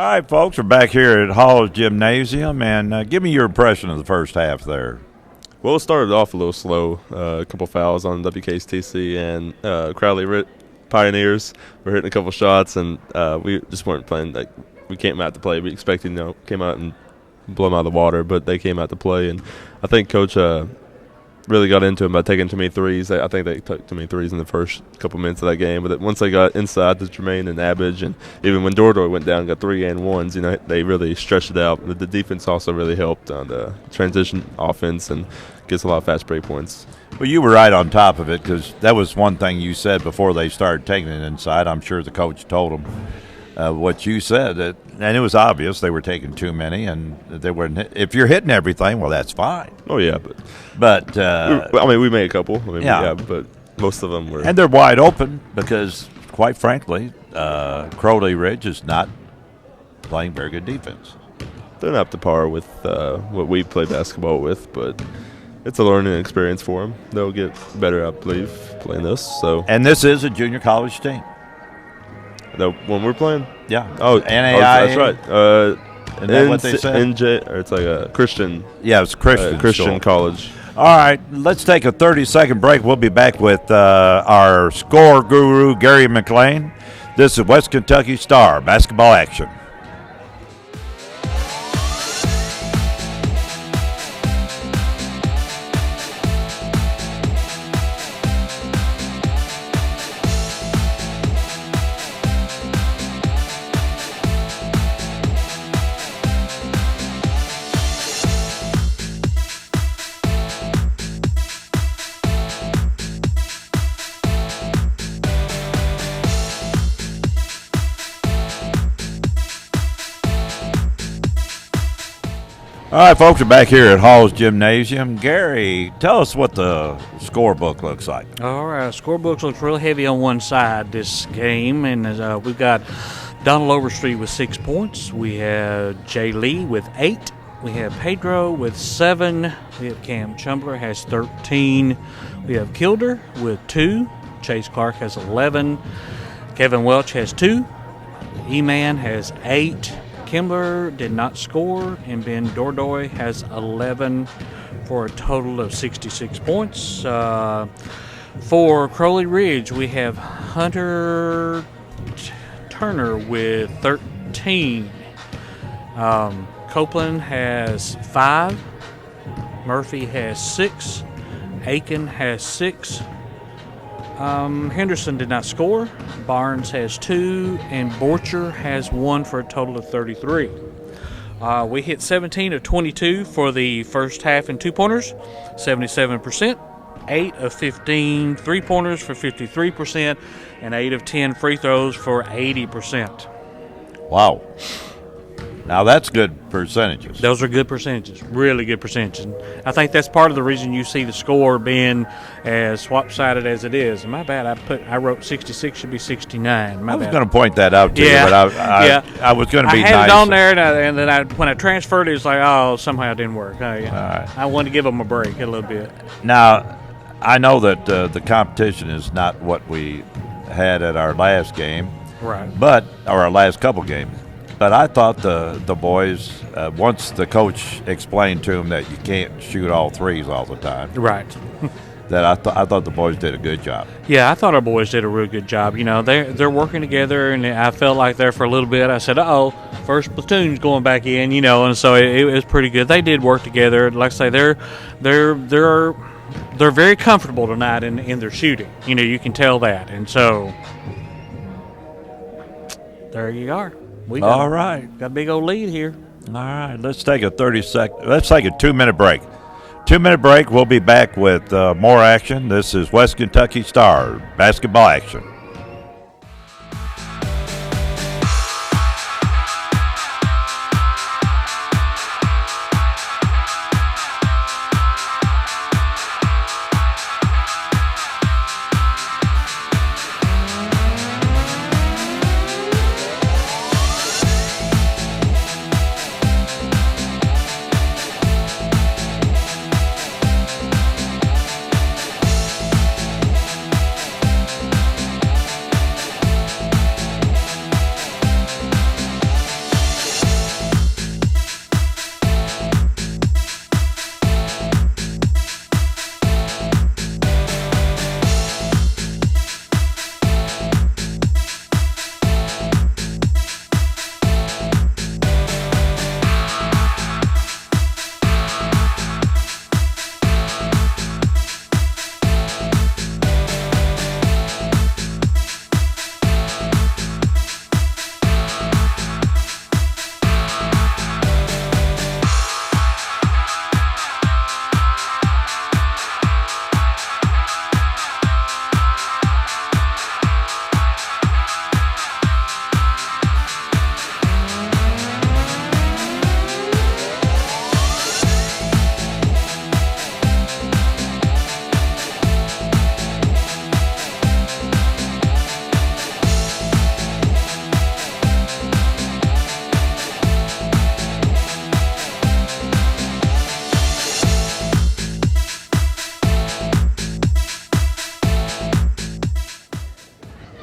right, folks, we're back here at Hall's Gymnasium, and give me your impression of the first half there. Well, it started off a little slow. A couple fouls on WKCTC and Crowley Pioneers. We're hitting a couple shots, and we just weren't playing. Like, we came out to play. We expected, came out and blow them out of the water, but they came out to play. And I think Coach really got into them by taking too many threes. I think they took too many threes in the first couple minutes of that game. But once they got inside to Jermaine and Abbage, and even when Dordoy went down, got 3 and 1s, they really stretched it out. The defense also really helped on the transition offense and gets a lot of fast break points. Well, you were right on top of it, because that was one thing you said before they started taking it inside. I'm sure the coach told them what you said, and it was obvious they were taking too many, and they weren't. If you're hitting everything, well, that's fine. Oh yeah, but we made a couple. Yeah, but most of them were. And they're wide open because, quite frankly, Crowley Ridge is not playing very good defense. They're not up to par with what we play basketball with, but it's a learning experience for them. They'll get better, I believe, playing this. And this is a junior college team. When we're playing? Yeah. Oh, NAIA. that's right. Isn't that what they said? NJ, or it's like a Christian. Yeah, it's Christian. Christian college. All right, let's take a 30-second break. We'll be back with our score guru, Gary McLean. This is West Kentucky Star basketball action. All right, folks, we're back here at Hall's Gymnasium. Gary, tell us what the scorebook looks like. All right, scorebook looks real heavy on one side this game, and we've got Donald Overstreet with 6 points. We have Jay Lee with 8. We have Pedro with 7. We have Cam Chumbler has 13. We have Kilder with 2. Chase Clark has 11. Kevin Welch has 2. E-Man has 8. Kimbler did not score, and Ben Dordoy has 11 for a total of 66 points. For Crowley Ridge, we have Hunter Turner with 13. Copeland has 5. Murphy has 6. Aiken has 6. Henderson did not score. Barnes has 2, and Borcher has 1 for a total of 33. We hit 17 of 22 for the first half in 2-pointers, 77%. 8 of 15 3-pointers for 53%, and 8 of 10 free throws for 80%. Wow. Now that's good percentages. Those are good percentages, really good percentages. I think that's part of the reason you see the score being as swap-sided as it is. My bad, I wrote 66 should be 69. I was going to point that out to you, but I was going to be nice. I had it on there, and then when I transferred it, it's like, oh, somehow it didn't work. Oh, yeah. All right. I wanted to give them a break a little bit. Now, I know that the competition is not what we had at our last game, right? Or our last couple games. But I thought the boys, once the coach explained to them that you can't shoot all threes all the time, right? That I thought the boys did a good job. Yeah, I thought our boys did a real good job. You know, they're working together, and I felt like there for a little bit. I said, "Uh-oh, first platoon's going back in," and so it was pretty good. They did work together. Like I say, they're very comfortable tonight in their shooting. You can tell that, and so there you are. All right. Got a big old lead here. All right. Let's take a 2-minute break. 2-minute break. We'll be back with more action. This is West Kentucky Star basketball action.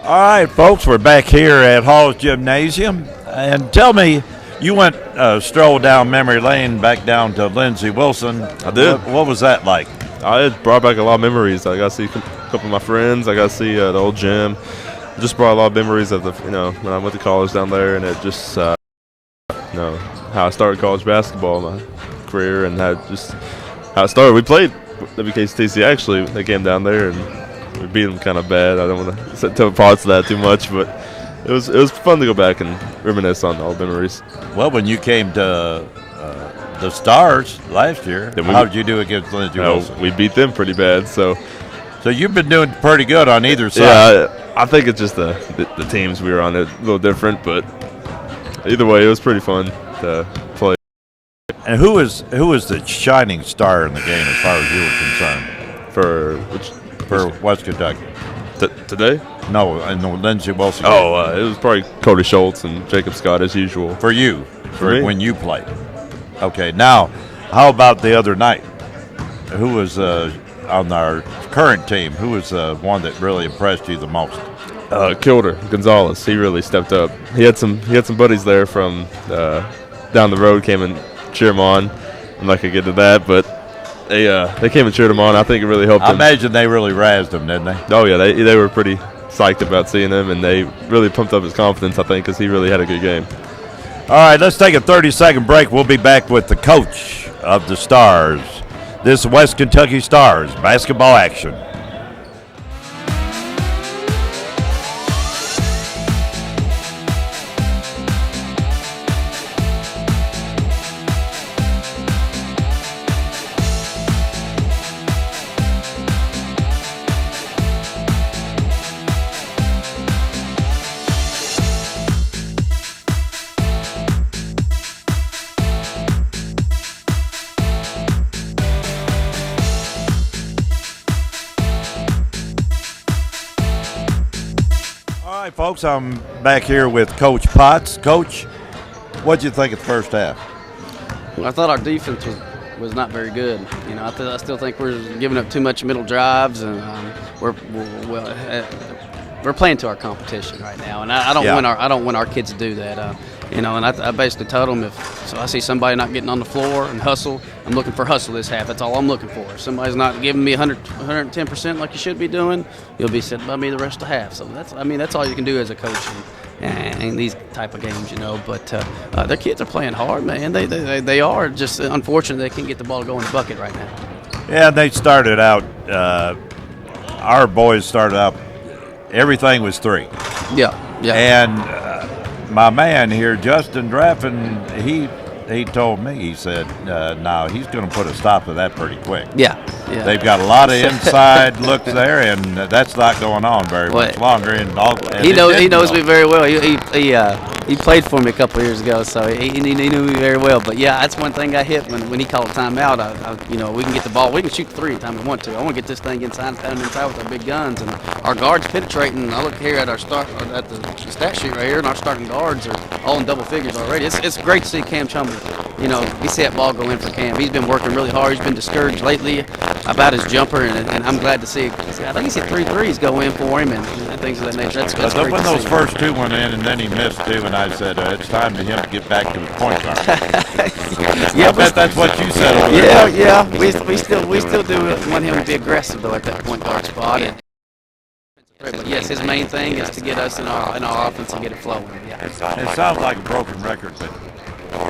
All right, folks, we're back here at Hall's Gymnasium. And tell me, you went stroll down memory lane back down to Lindsey Wilson. I did. What was that like? It brought back a lot of memories. I got to see a couple of my friends. I got to see the old gym. It just brought a lot of memories of when I went to college down there, and it just how I started college basketball, my career, and how it started. We played WKCTC actually. They came down there and we beat them kind of bad. I don't want to tell parts of that too much, but it was fun to go back and reminisce on all the memories. Well, when you came to the Stars last year, how did you do against Lindsey Wilson? We beat them pretty bad. So you've been doing pretty good on either side. Yeah, I think it's just the teams we were on a little different, but either way, it was pretty fun to play. And who was the shining star in the game as far as you were concerned? For West Kentucky? Today? No, in the Lindsey Wilson. It was probably Cody Schultz and Jacob Scott as usual. For you? For me? When you played? Okay, now, how about the other night? Who was on our current team? Who was the one that really impressed you the most? Kilder Gonzalez. He really stepped up. He had some buddies there from down the road came and cheer him on. I'm not gonna get to that, but they came and cheered him on. I think it really helped him. I imagine they really razzed him, didn't they? Oh yeah, they were pretty psyched about seeing him, and they really pumped up his confidence, I think, because he really had a good game. All right, let's take a 30-second break. We'll be back with the coach of the Stars. This is West Kentucky Stars basketball action. All right, folks, I'm back here with Coach Potts. Coach, what did you think of the first half? Well, I thought our defense was not very good. I still think we're giving up too much middle drives, and we're playing to our competition right now. And I don't want our kids to do that. And I basically told them if I see somebody not getting on the floor and hustle, I'm looking for hustle this half. That's all I'm looking for. If somebody's not giving me 110% like you should be doing, you'll be sitting by me the rest of the half. So that's all you can do as a coach in these type of games, But their kids are playing hard, man. They are just unfortunate they can't get the ball to go in the bucket right now. Yeah, they started out. Our boys started out. Everything was three. Yeah. And my man here, Justin Draffin, he told me, he said, no, he's going to put a stop to that pretty quick. Yeah. They've got a lot of inside looks there, and that's not going on very much longer. And he knows me very well. He played for me a couple of years ago, so he knew me very well. But yeah, that's one thing I hit when he called timeout. We can get the ball, we can shoot the three anytime we want to. I want to get this thing inside with our big guns, and our guards penetrating. I look here at the stat sheet right here, and our starting guards are all in double figures already. It's great to see Cam Chumley. We see that ball go in for Cam. He's been working really hard. He's been discouraged lately about his jumper, and I'm glad to see. I think he's hit 3 threes go in for him and things of that nature. That's great when to those see. first two went in, and then he missed two, and I said it's time for him to get back to the point guard. I bet that's what you said. Yeah. We still do want him to be aggressive though at that point guard spot. But yes, his main thing is to get us in our offense and get it flowing. Yeah. It sounds like a broken record, but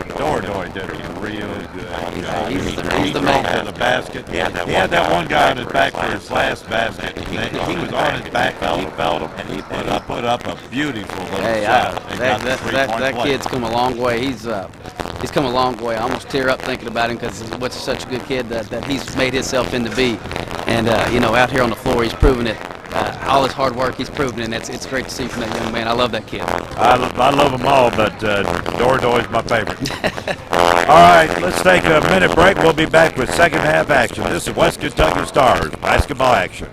Dordoy did a really good job. He's the man. To the basket. He had that one guy on his back for his last basket. He was on his back, he felt him, and he put up a beautiful little shot. That kid's come a long way. He's come a long way. I almost tear up thinking about him because he's such a good kid that he's made himself into be. And out here on the floor, he's proven it. All his hard work, he's proven it. And it's great to see from that young man. I love that kid. I love them all, but Dordoy's my favorite. All right, let's take a minute break. We'll be back with second half action. This is West Kentucky Stars basketball action.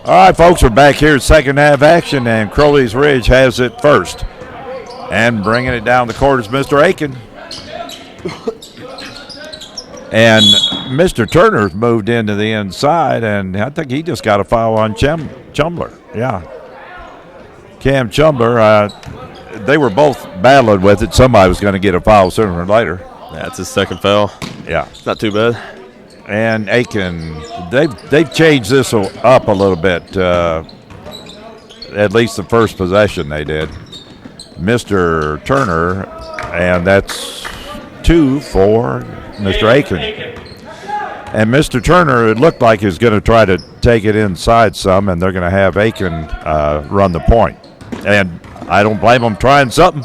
All right, folks, we're back here at second half action, and Crowley's Ridge has it first. And bringing it down the court is Mr. Aiken. And Mr. Turner's moved into the inside, and I think he just got a foul on Chumler. Yeah. Cam Chumler, they were both battling with it. Somebody was going to get a foul sooner or later. That's his second foul. Yeah. It's not too bad. And Aiken, they've changed this up a little bit. At least the first possession they did. Mr. Turner, and that's 2 for Mr. Aiken. And Mr. Turner, it looked like he was going to try to take it inside some, and they're going to have Aiken run the point. And I don't blame them trying something.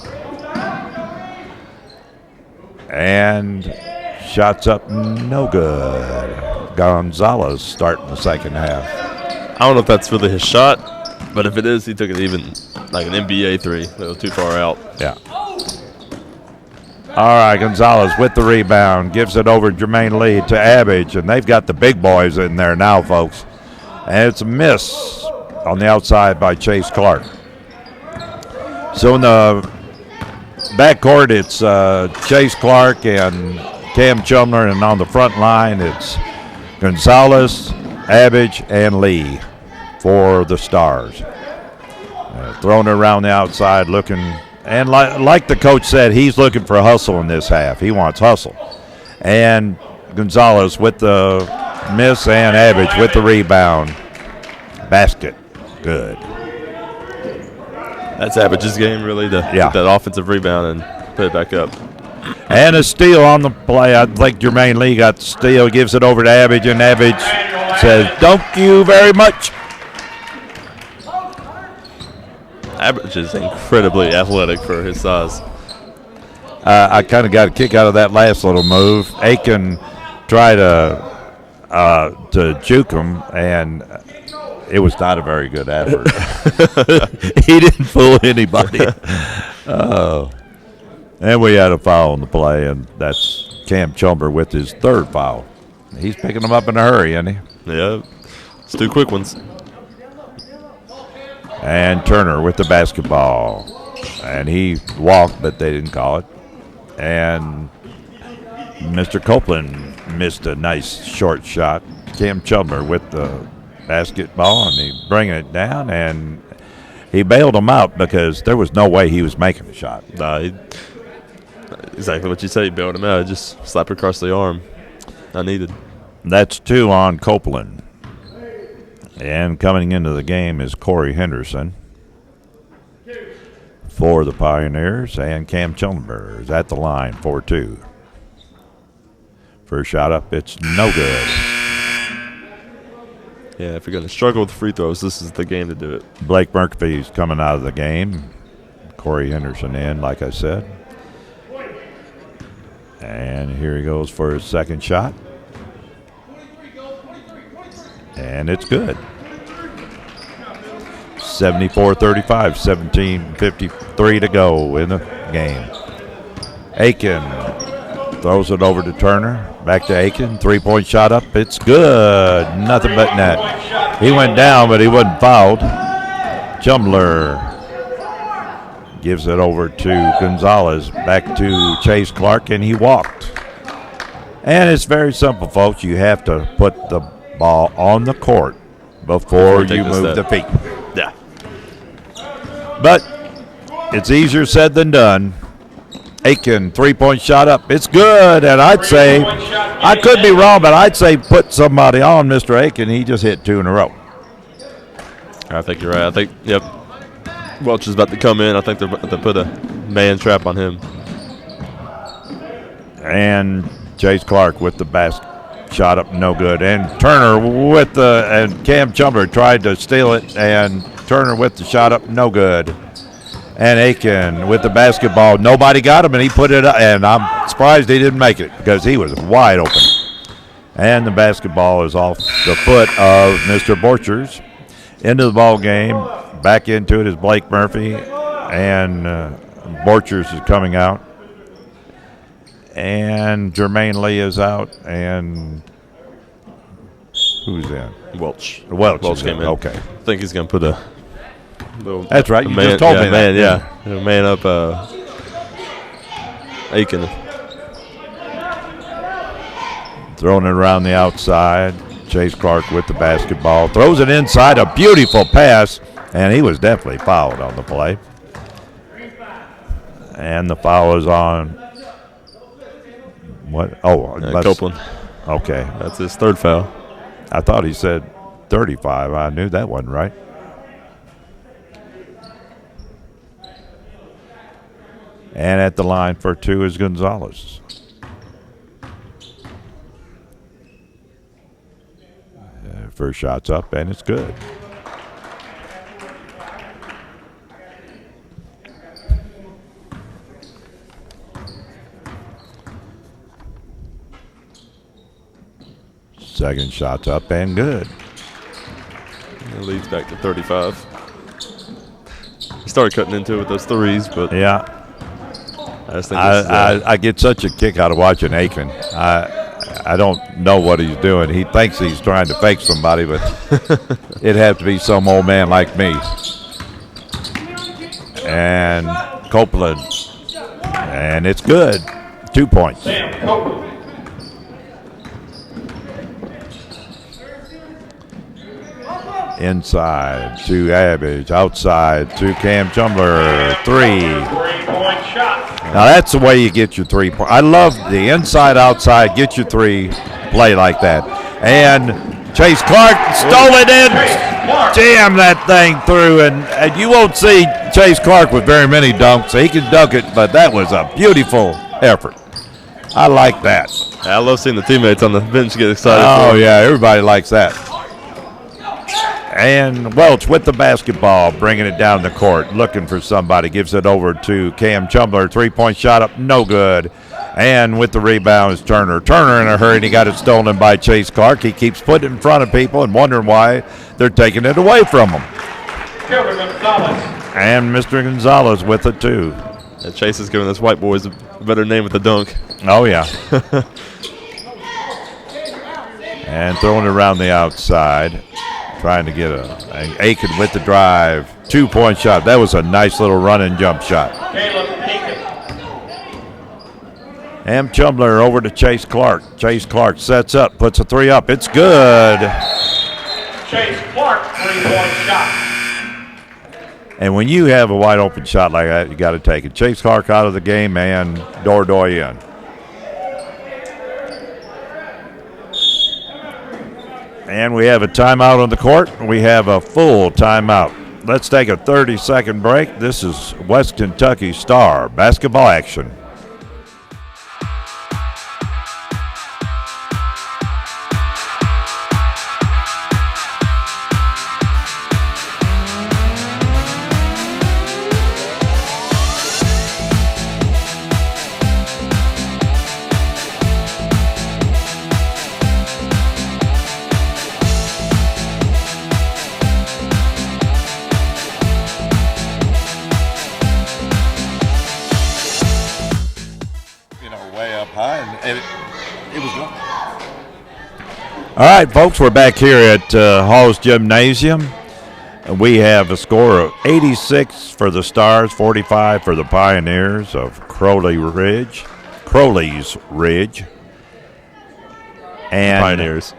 And shots up, no good. Gonzalez starting the second half. I don't know if that's really his shot, but if it is, he took it even like an NBA three. That was too far out. Yeah. All right, Gonzalez with the rebound. Gives it over Jermaine Lee to Abbage, and they've got the big boys in there now, folks. And it's a miss on the outside by Chase Clark. So in the backcourt, it's Chase Clark and Cam Chumler, and on the front line, it's Gonzalez, Abbage, and Lee for the Stars. Throwing it around the outside, looking, and like the coach said, he's looking for hustle in this half. He wants hustle. And Gonzalez with the miss, and Abbage with the rebound. Basket. Good. That's Abbage's game, really, to get that offensive rebound and put it back up. And a steal on the play. I think Jermaine Lee got the steal, gives it over to Abbage, and Abbage says, "Thank you very much." Abbage is incredibly athletic for his size. I kind of got a kick out of that last little move. Aiken tried to juke him, and it was not a very good effort. He didn't fool anybody. And we had a foul on the play, and that's Cam Chumber with his third foul. He's picking them up in a hurry, isn't he? Yeah, it's 2 quick ones. And Turner with the basketball. And he walked, but they didn't call it. And Mr. Copeland missed a nice short shot. Cam Chumber with the basketball, and he's bringing it down, and he bailed him out because there was no way he was making a shot. Exactly what you said. He bailed him out. Just slapped across the arm. Not needed. That's 2 on Copeland. And coming into the game is Corey Henderson for the Pioneers, and Cam Chumber is at the line for 2. First shot up, it's no good. Yeah, if you're going to struggle with free throws, this is the game to do it. Blake Murphy's coming out of the game. Corey Henderson in, like I said. And here he goes for his second shot. And it's good. 74-35, 17:53 to go in the game. Aiken throws it over to Turner. Back to Aiken. 3-point shot up. It's good. Nothing but net. He went down, but he wasn't fouled. Chumler gives it over to Gonzalez. Back to Chase Clark, and he walked. And it's very simple, folks. You have to put the ball on the court before you move the feet. Yeah. But it's easier said than done. Aiken, 3-point shot up. It's good, and I'd say, I could be wrong, but I'd say put somebody on Mr. Aiken. He just hit 2 in a row. I think you're right. I think, yep. Welch is about to come in. I think they're about to put a man trap on him. And Chase Clark with the basket. Shot up, no good. And Turner with the, and Cam Chumber tried to steal it, and Turner with the shot up, no good. And Aiken with the basketball. Nobody got him, and he put it up. And I'm surprised he didn't make it because he was wide open. And the basketball is off the foot of Mr. Borchers. Into the ball game. Back into it is Blake Murphy. And Borchers is coming out. And Jermaine Lee is out. And who's in? Welch. Welch came in. Okay. I think he's going to put a little. That's right. You man, just told yeah, me man, that. Yeah. Man up Aiken. Throwing it around the outside. Chase Clark with the basketball. Throws it inside. A beautiful pass. And he was definitely fouled on the play. And the foul is on. What? Oh, Copeland. Okay. That's his third foul. I thought he said 35. I knew that wasn't right. And at the line for two is Gonzalez. First shot's up, and it's good. Second shot's up and good. It leads back to 35. He started cutting into it with those threes, but Yeah. I just think this is, I get such a kick out of watching Aiken. I don't know what he's doing. He thinks he's trying to fake somebody, but it'd have to be some old man like me. And Copeland. And it's good. 2 points. Sam Copeland. Inside to Abbage. Outside to Cam Chumler. 3. 3-point shot. Now that's the way you get your 3 point. I love the inside outside, get your 3 play like that. And Chase Clark stole it in, jammed that thing through, and you won't see Chase Clark with very many dunks. He can dunk it, but that was a beautiful effort. I like that. I love seeing the teammates on the bench get excited. Oh yeah, everybody likes that. And Welch with the basketball, bringing it down the court, looking for somebody. Gives it over to Cam Chumler. 3-point shot up, no good. And with the rebound is Turner. Turner in a hurry, and he got it stolen by Chase Clark. He keeps putting it in front of people and wondering why they're taking it away from him. Kevin Gonzalez. And Mr. Gonzalez with it, too. And Chase is giving this white boys a better name with the dunk. Oh, yeah. And throwing it around the outside. Trying to get an Aiken with the drive. 2-point shot. That was a nice little run and jump shot. Caleb Aiken. Am Chumler over to Chase Clark. Chase Clark sets up, puts a 3 up. It's good. Chase Clark, 3-point shot. And when you have a wide open shot like that, you got to take it. Chase Clark out of the game and Dordoy in. And we have a timeout on the court. We have a full timeout. Let's take a 30-second break. This is West Kentucky Star basketball action. All right, folks, we're back here at Hall's Gymnasium. We have a score of 86 for the Stars, 45 for the Pioneers of Crowley's Ridge. And Pioneers.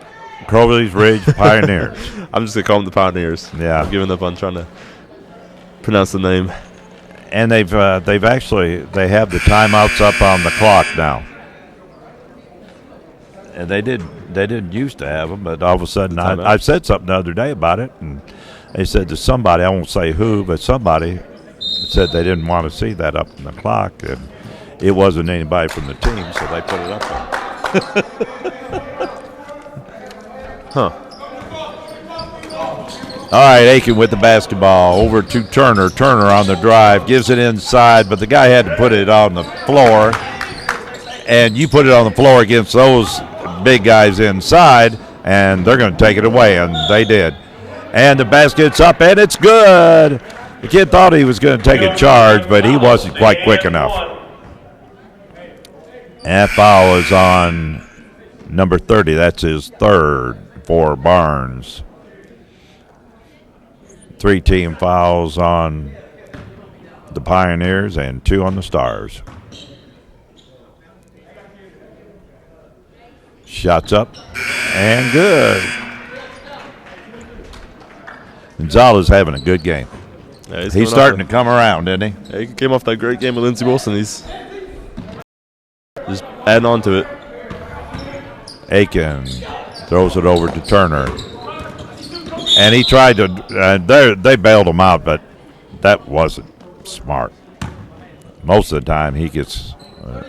Crowley's Ridge Pioneers. I'm just going to call them the Pioneers. Yeah. I'm giving up on trying to pronounce the name. And they have the timeouts up on the clock now. And they didn't used to have them, but all of a sudden I said something the other day about it, and they said to somebody, I won't say who, but somebody said they didn't want to see that up on the clock, and it wasn't anybody from the team, so they put it up there. Huh. All right, Aiken with the basketball over to Turner. Turner on the drive, gives it inside, but the guy had to put it on the floor. And you put it on the floor against those big guys inside, and they're going to take it away, and they did. And the basket's up, and it's good. The kid thought he was going to take a charge, but he wasn't quite quick enough. And that foul is on number 30. That's his third for Barnes. 3 team fouls on the Pioneers and 2 on the Stars. Shots up and good. Gonzalez having a good game. Yeah, he's starting to come around, isn't he? Yeah, he came off that great game with Lindsey Wilson. He's just adding on to it. Aiken throws it over to Turner. And he tried to, they bailed him out, but that wasn't smart. Most of the time he gets,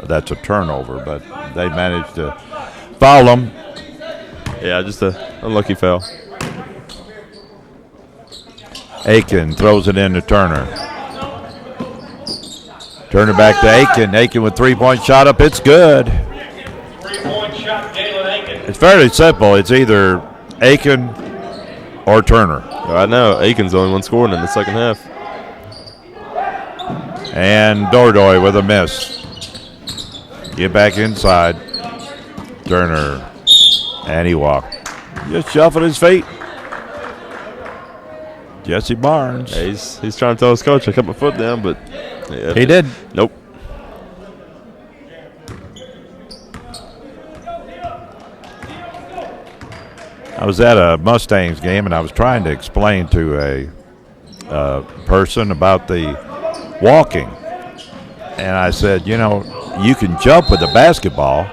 that's a turnover, but they managed to foul him. Yeah, just an unlucky foul. Aiken throws it into Turner. Turner back to Aiken. Aiken with 3-point shot up. It's good. 3-point shot, Galen Aiken. It's fairly simple. It's either Aiken or Turner. I know. Aiken's the only one scoring in the second half. And Dordoy with a miss. Get back inside. Turner. And he walked. Just shuffled his feet. Jesse Barnes. Yeah, he's trying to tell his coach I kept my foot down, but yeah, he did. Nope. I was at a Mustangs game, and I was trying to explain to a person about the walking. And I said, you know, you can jump with a basketball,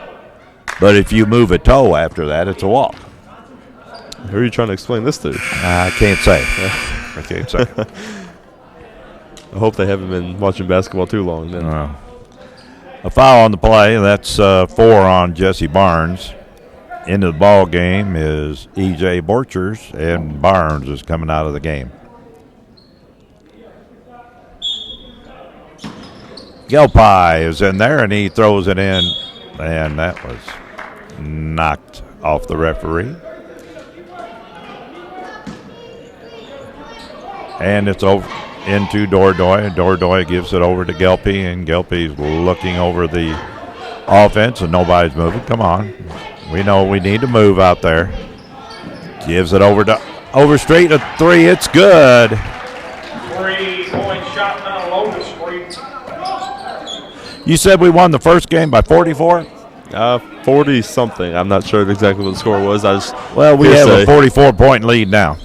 but if you move a toe after that, it's a walk. Who are you trying to explain this to? I can't say. I can't say. I hope they haven't been watching basketball too long then. A foul on the play. That's 4 on Jesse Barnes. Into the ball game is E.J. Borchers, and Barnes is coming out of the game. Gelpie is in there, and he throws it in, and that was knocked off the referee. And it's over into Dordoy, and Dordoy gives it over to Gelpie, and Gelpie's looking over the offense, and nobody's moving. Come on. We know we need to move out there. Gives it over to Overstreet, a 3. It's good. 3-point shot now, Overstreet. You said we won the first game by 44? 40-something. I'm not sure exactly what the score was. We have a 44-point lead now.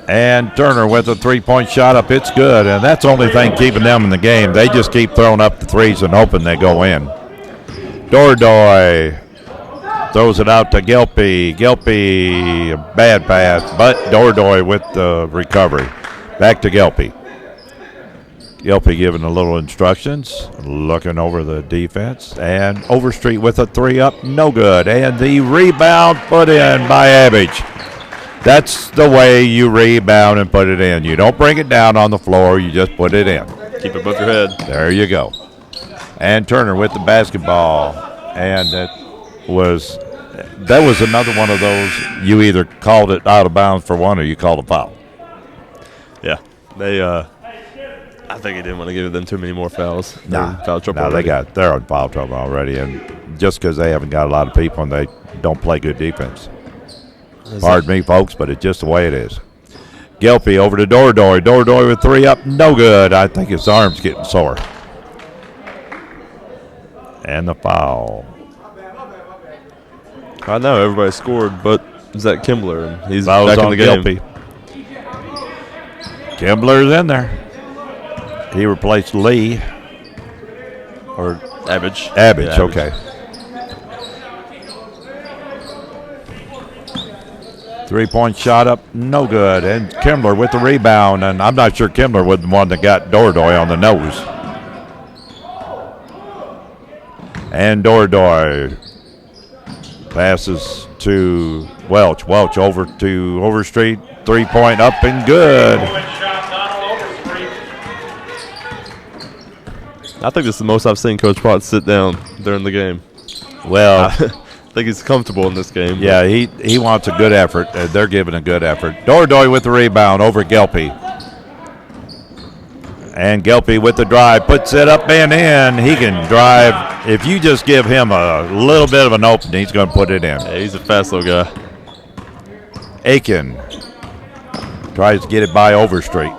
And Turner with a 3-point shot up. It's good, and that's the only thing keeping them in the game. They just keep throwing up the threes and hoping they go in. Dordoy throws it out to Gelpie. Gelpie, a bad pass, but Dordoy with the recovery. Back to Gelpie. Gelpie giving a little instructions, looking over the defense, and Overstreet with a 3 up, no good. And the rebound put in by Abbage. That's the way you rebound and put it in. You don't bring it down on the floor, you just put it in. Keep it above your head. There you go. And Turner with the basketball. And that was another one of those, you either called it out of bounds for one or you called a foul. Yeah. I think he didn't want to give them too many more fouls. Foul trouble already. they're on foul trouble already. And just because they haven't got a lot of people and they don't play good defense. Pardon me, folks, but it's just the way it is. Gelpie over to Dordoy. Dordoy with 3 up, no good. I think his arm's getting sore. And the foul. I know everybody scored, but Zach Kimbler, and he's Fouls back in on the game. Gelpie. Kimbler's in there. He replaced Lee. Or Abbage. Abbage, Yeah, okay. 3-point shot up, no good. And Kimbler with the rebound, and I'm not sure Kimbler was the one that got Dordoy on the nose. And Dordoy passes to Welch. Welch over to Overstreet. 3-point up and good. Shot, Donald Overstreet. I think this is the most I've seen Coach Potts sit down during the game. Well, I think he's comfortable in this game. yeah, he wants a good effort. They're giving a good effort. Dordoy with the rebound over Gelpy. And Gelpy with the drive, puts it up and in. He can drive. If you just give him a little bit of an opening, he's going to put it in. Yeah, he's a fast little guy. Aiken tries to get it by Overstreet.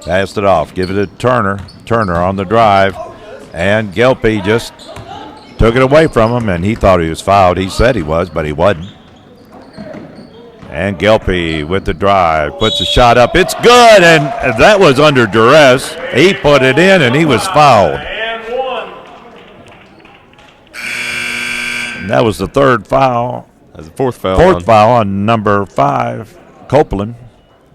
Passed it off. Give it to Turner. Turner on the drive. And Gelpy just took it away from him, and he thought he was fouled. He said he was, but he wasn't. And Gelpy with the drive, puts a shot up. It's good, and that was under duress. He put it in, and he was fouled. And one. And that was the third foul. That's a fourth foul. Fourth foul on number 5, Copeland.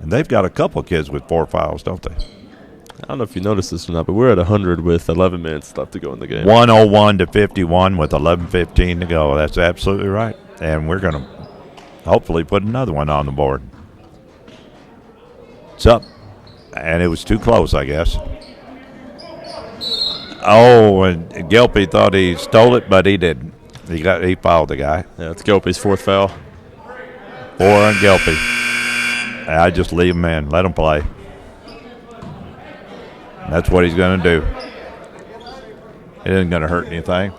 And they've got a couple kids with 4 fouls, don't they? I don't know if you noticed this or not, but we're at 100 with 11 minutes left to go in the game. 101 to 51 with 11:15 to go. That's absolutely right. And we're going to hopefully put another one on the board. It's up. And it was too close, I guess. Oh, and Gelpy thought he stole it, but he didn't. He fouled the guy. Yeah, it's Gelpy's fourth foul. 4 on Gelpy. I just leave him in. Let him play. That's what he's going to do. It isn't going to hurt anything.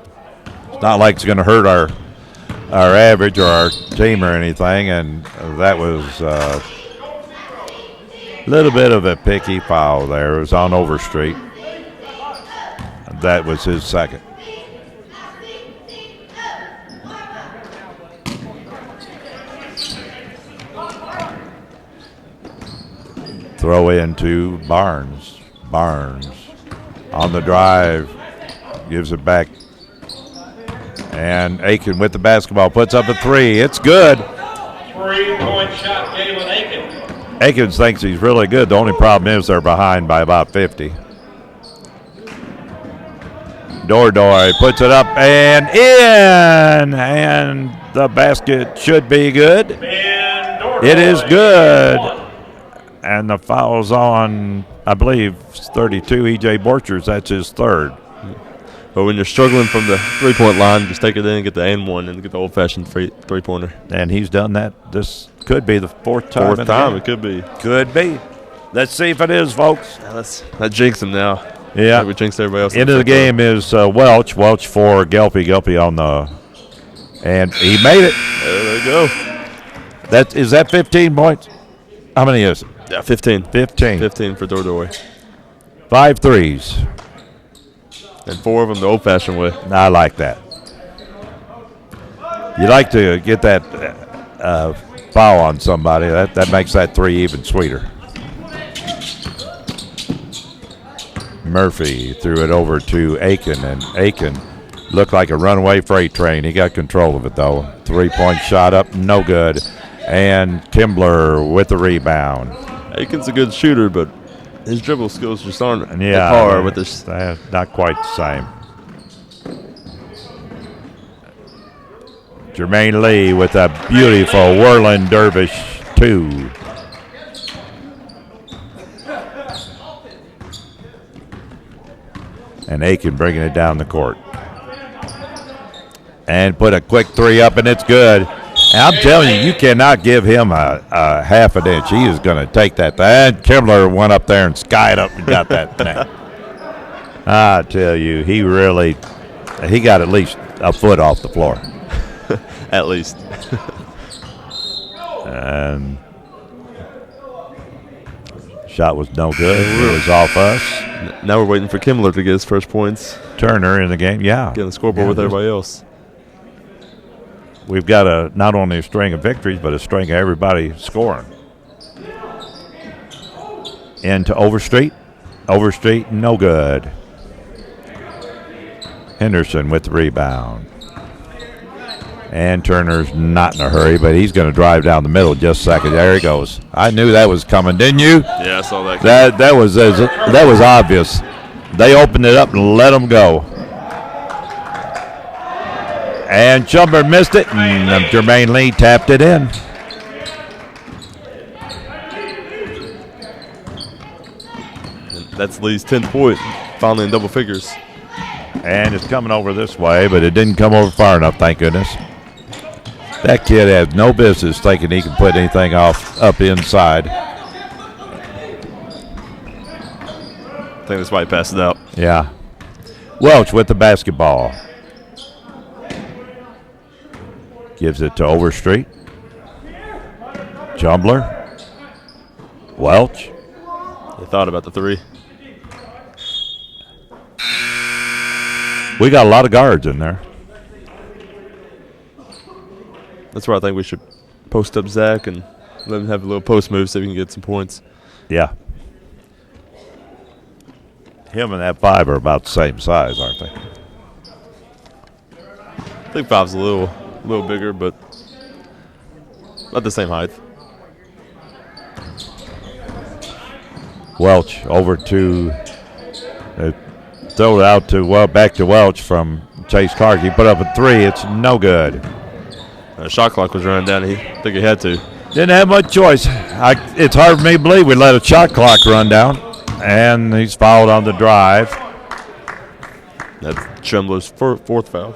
It's not like it's going to hurt our average or our team or anything, and that was a little bit of a picky foul there. It was on Overstreet. That was his second. Throw into Barnes. Barnes on the drive, gives it back. And Aiken with the basketball, puts up a 3. It's good. 3-point shot, Galen Aiken. Aiken thinks he's really good. The only problem is they're behind by about 50. Dordoy puts it up and in. And the basket should be good. It is good. And the foul's on, I believe, 32, E.J. Borchers. That's his third. But when you're struggling from the three-point line, just take it in, get the and one, and get the old-fashioned three-pointer. And he's done that. This could be the fourth time. Fourth time, it could be. Could be. Let's see if it is, folks. Yeah, that jinx him now. Yeah. Like we jinxed everybody else. End of the game is Welch. Welch for Gelpy. Gelpy on the – and he made it. There they go. Is that 15 points? How many is it? Yeah, 15. 15. 15 for Dordoy. 5 threes. And 4 of them the old-fashioned way. I like that. You like to get that foul on somebody. That makes that 3 even sweeter. Murphy threw it over to Aiken, and Aiken looked like a runaway freight train. He got control of it, though. 3-point shot up, no good. And Kimbler with the rebound. Aiken's a good shooter, but his dribble skills just aren't at Yeah, par with this. not quite the same. Jermaine Lee with a beautiful whirling dervish 2. And Aiken bringing it down the court. And put a quick 3 up, and it's good. And I'm telling you, you cannot give him a half an inch. He is going to take that. And Kimbler went up there and skied up and got that thing. I tell you, he got at least a foot off the floor. At least. And shot was no good. It was off us. Now we're waiting for Kimbler to get his first points. Turner in the game, yeah. Getting the scoreboard with everybody else. We've got not only a string of victories, but a string of everybody scoring. Into Overstreet. Overstreet, no good. Henderson with the rebound. And Turner's not in a hurry, but he's going to drive down the middle just a second. There he goes. I knew that was coming, didn't you? Yeah, I saw that. That was obvious. They opened it up and let him go. And Chumber missed it, and Jermaine Lee tapped it in. And that's Lee's 10th point, finally in double figures. And it's coming over this way, but it didn't come over far enough, thank goodness. That kid has no business thinking he can put anything up inside. I think that's why he passed it out. Yeah. Welch with the basketball. Gives it to Overstreet. Jumbler. Welch. They thought about the three. We got a lot of guards in there. That's where I think we should post up Zach and let him have a little post move so we can get some points. Yeah. Him and that 5 are about the same size, aren't they? I think 5's a little bigger, but about the same height. Welch over to throw it out to back to Welch from Chase Clark. He put up a 3. It's no good. Shot clock was running down. I think he had to. Didn't have much choice. It's hard for me to believe we let a shot clock run down, and he's fouled on the drive. That's Chumler's fourth foul.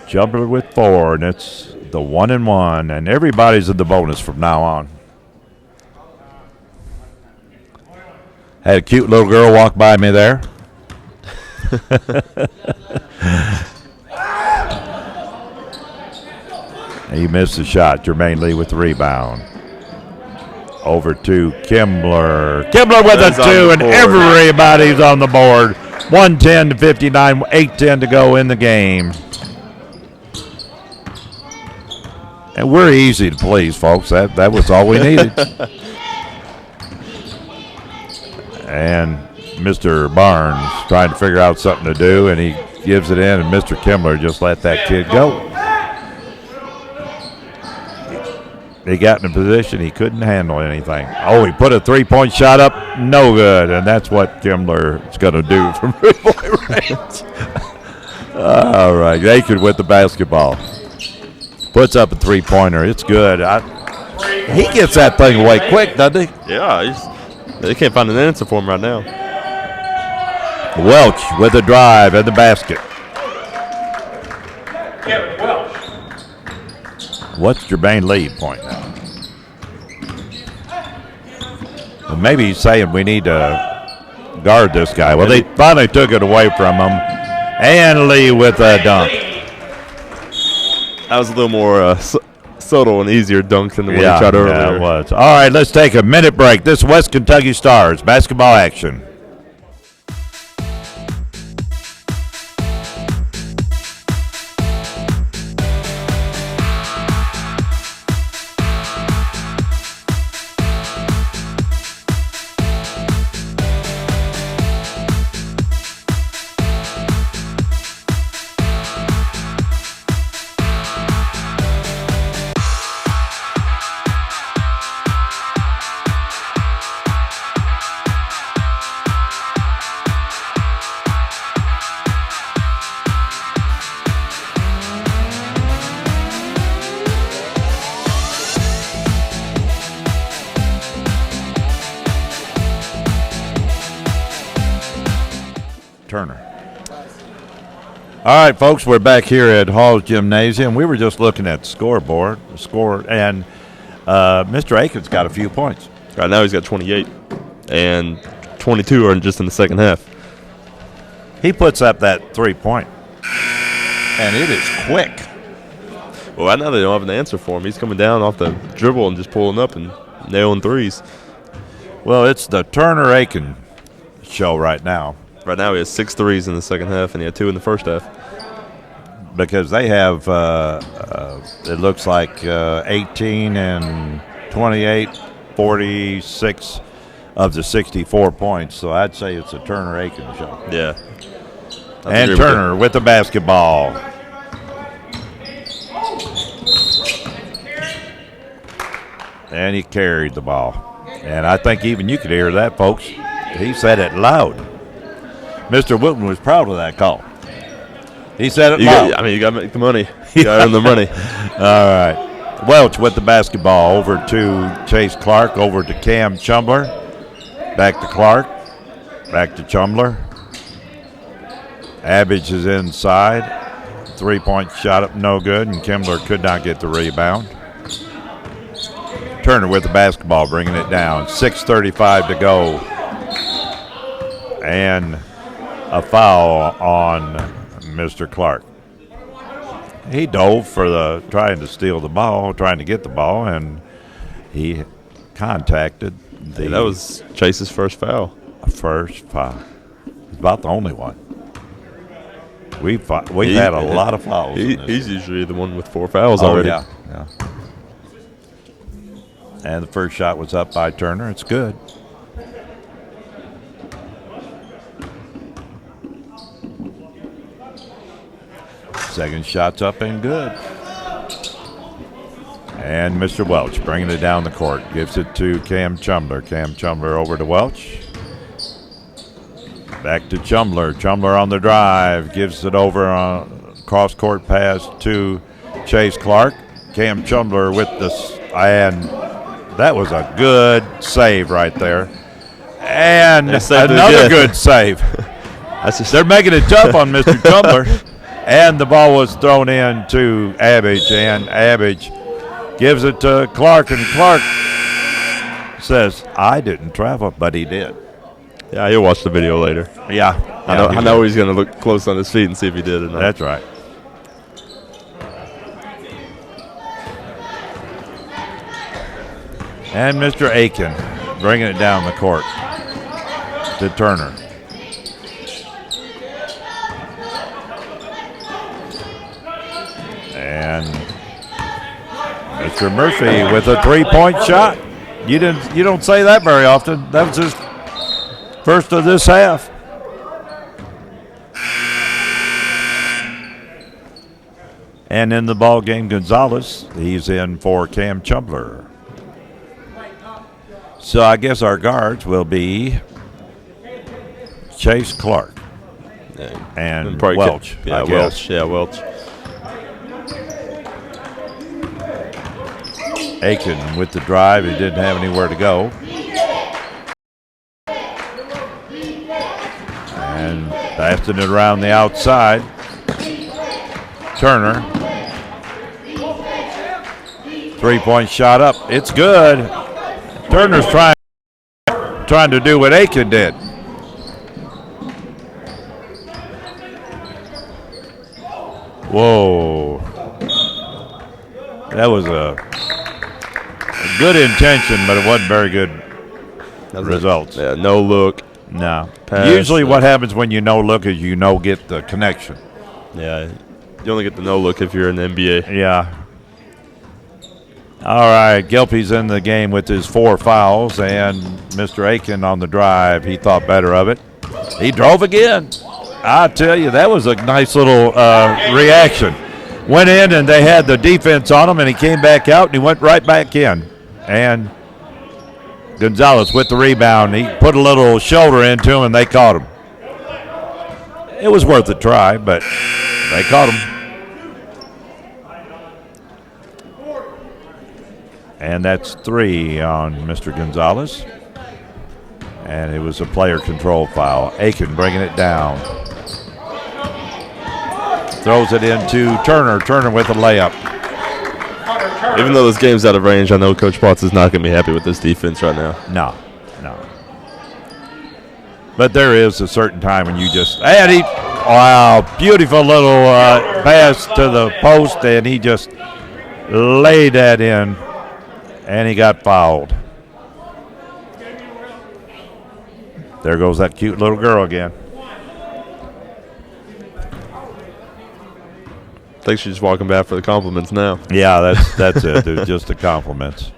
Jumbler with 4, and it's the 1-and-1, and everybody's in the bonus from now on. Had a cute little girl walk by me there. He missed the shot. Jermaine Lee with the rebound. Over to Kimbler. Kimbler with a 2, and everybody's on the board. 110 to 59, 8:10 to go in the game. And we're easy to please, folks. That was all we needed. And Mr. Barnes trying to figure out something to do, and he gives it in, and Mr. Kimbler just let that kid go. He got in a position he couldn't handle anything. Oh, he put a 3-point shot up, no good, and that's what Kimbler is going to do from three-point range. All right, Aiken with the basketball. Puts up a 3-pointer. It's good. He gets that thing away quick, doesn't he? Yeah, they can't find an answer for him right now. Welch with the drive and the basket. Kevin Welch. What's Jermaine Lee point now? Well, maybe he's saying we need to guard this guy. Well, they finally took it away from him. And Lee with a dunk. That was a little more subtle and easier dunk than the one he tried earlier. Yeah, it was. All right, let's take a minute break. This is West Kentucky Stars basketball action. Turner. All right, folks, we're back here at Hall's Gymnasium. We were just looking at the scoreboard, and Mr. Aiken's got a few points. Right now he's got 28, and 22 are just in the second half. He puts up that 3-point, and it is quick. Well, right now they don't have an answer for him. He's coming down off the dribble and just pulling up and nailing threes. Well, it's the Turner-Aiken show right now. Right now he has 6 threes in the second half, and he had 2 in the first half. Because they have, it looks like 18 and 28, 46 of the 64 points. So I'd say it's a Turner-Aiken show. Yeah. And Turner with the basketball. And he carried the ball. And I think even you could hear that, folks. He said it loud. Mr. Wilton was proud of that call. He said it You loud. got to make the money. You got to earn the money. All right. Welch with the basketball over to Chase Clark, over to Cam Chumbler. Back to Clark. Back to Chumbler. Abbage is inside. 3-point shot up, no good, and Kimbler could not get the rebound. Turner with the basketball, bringing it down. 6:35 to go. And a foul on Mr. Clark. He dove for trying to steal the ball, trying to get the ball, and he contacted the. That was Chase's first foul. First foul. It's about the only one. We've had a lot of fouls. He's usually the one with 4 fouls already. Yeah. And the first shot was up by Turner. It's good. Second shot's up and good. And Mr. Welch bringing it down the court. Gives it to Cam Chumbler. Cam Chumbler over to Welch. Back to Chumbler. Chumbler on the drive. Gives it over on cross-court pass to Chase Clark. Cam Chumbler with this. And that was a good save right there. And another good save. They're making it tough on Mr. Chumbler. And the ball was thrown in to Abbage. And Abbage gives it to Clark. And Clark says, I didn't travel, but he did. Yeah, you'll watch the video later. Yeah. I know he's going to look close on his feet and see if he did or not. That's right. And Mr. Aiken bringing it down the court to Turner. And Mr. Murphy with a 3-point shot. You don't say that very often. That was his first of this half. And in the ball game, Gonzalez, he's in for Cam Chumbler. So I guess our guards will be Chase Clark and Welch. Yeah, Welch. Yeah, Welch. Aiken with the drive. He didn't have anywhere to go. And passing it around the outside. Turner. 3-point shot up. It's good. Turner's trying to do what Aiken did. Whoa. That was a good intention, but it wasn't very good results. Yeah, no look. No. Pass, Usually what happens when you no look is get the connection. Yeah. You only get the no look if you're in the NBA. Yeah. All right, Gilpy's in the game with his 4 fouls, and Mr. Aiken on the drive. He thought better of it. He drove again. I tell you, that was a nice little reaction. Went in, and they had the defense on him, and he came back out, and he went right back in. And Gonzalez with the rebound. He put a little shoulder into him, and they caught him. It was worth a try, but they caught him. And that's 3 on Mr. Gonzalez. And it was a player control foul. Aiken bringing it down. Throws it into Turner. Turner with a layup. Even though this game's out of range, I know Coach Potts is not going to be happy with this defense right now. No. But there is a certain time when you just... And wow, beautiful little pass to the post, and he just laid that in. And he got fouled. There goes that cute little girl again. I think she's walking back for the compliments now. Yeah, that's it. It's just the compliments.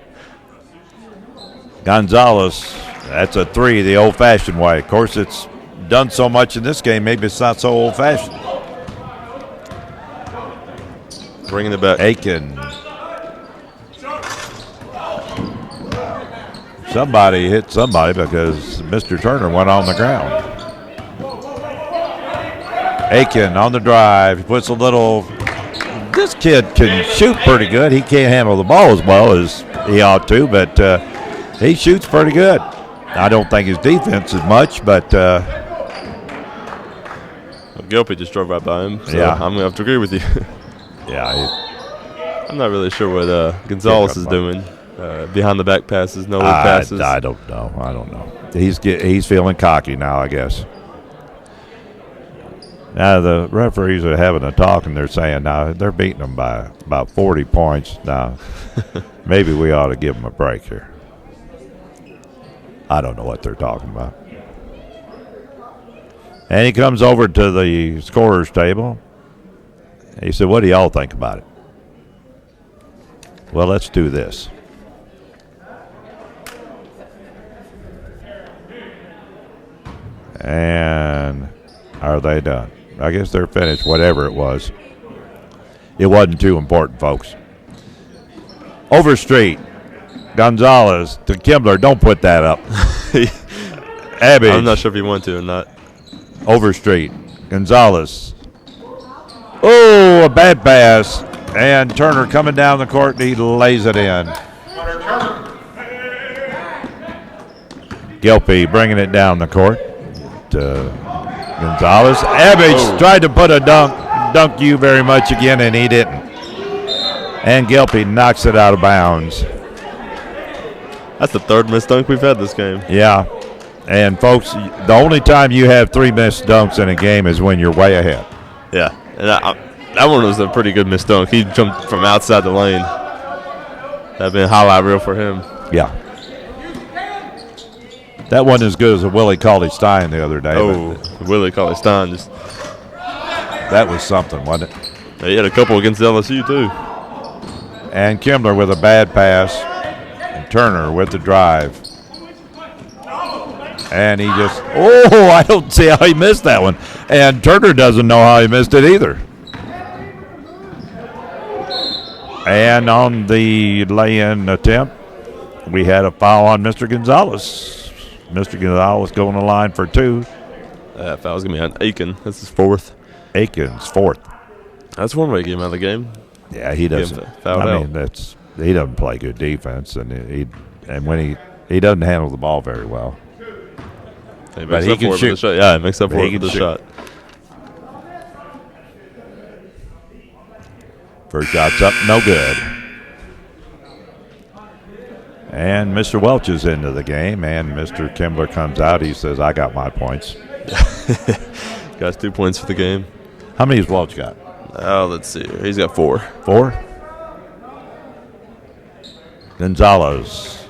Gonzalez, that's a 3 the old-fashioned way. Of course, it's done so much in this game, maybe it's not so old-fashioned. Bringing it back. Aiken. Somebody hit somebody because Mr. Turner went on the ground. Aiken on the drive. He puts a little. This kid can shoot pretty good. He can't handle the ball as well as he ought to, but he shoots pretty good. I don't think his defense is much, but Gilpy just drove right by him. So yeah, I'm gonna have to agree with you. Yeah, I'm not really sure what Gonzalez is doing. Behind the back passes, no lead passes. I don't know. He's feeling cocky now, I guess. Now the referees are having a talk, and they're saying now they're beating them by about 40 points. Now maybe we ought to give them a break here. I don't know what they're talking about. And he comes over to the scorer's table. He said, "What do y'all think about it?" Well, let's do this. And are they done? I guess they're finished, whatever it was. It wasn't too important, folks. Overstreet, Gonzalez to Kimbler. Don't put that up. Abbage. I'm not sure if he wanted to or not. Overstreet, Gonzalez. Oh, a bad pass. And Turner coming down the court, and he lays it in. Gilpy bringing it down the court to Gonzalez. Abbage tried to put a dunk you very much again, and he didn't. And Gilpy knocks it out of bounds. That's the third missed dunk we've had this game. Yeah. And, folks, the only time you have 3 missed dunks in a game is when you're way ahead. Yeah. And that one was a pretty good missed dunk. He jumped from outside the lane. That'd been a highlight reel for him. Yeah. That wasn't as good as a Willie Cauley-Stein the other day. Oh, Willie Cauley-Stein. That was something, wasn't it? He had a couple against LSU, too. And Kimbler with a bad pass. And Turner with the drive. And he just, I don't see how he missed that one. And Turner doesn't know how he missed it either. And on the lay-in attempt, we had a foul on Mr. Gonzalez. Mr. Gonzalez going to line for 2. That foul's going to be on Aiken. That's his 4th. Aiken's 4th. That's one way to get him out of the game. Yeah, he doesn't. He doesn't play good defense, and when he doesn't handle the ball very well. But he can shoot. Yeah, he makes up for it with the shot. First shot's up, no good. And Mr. Welch is into the game, and Mr. Kimbler comes out. He says, "I got my points." Got 2 points for the game. How many has Welch got? Let's see. He's got 4. 4? Gonzalez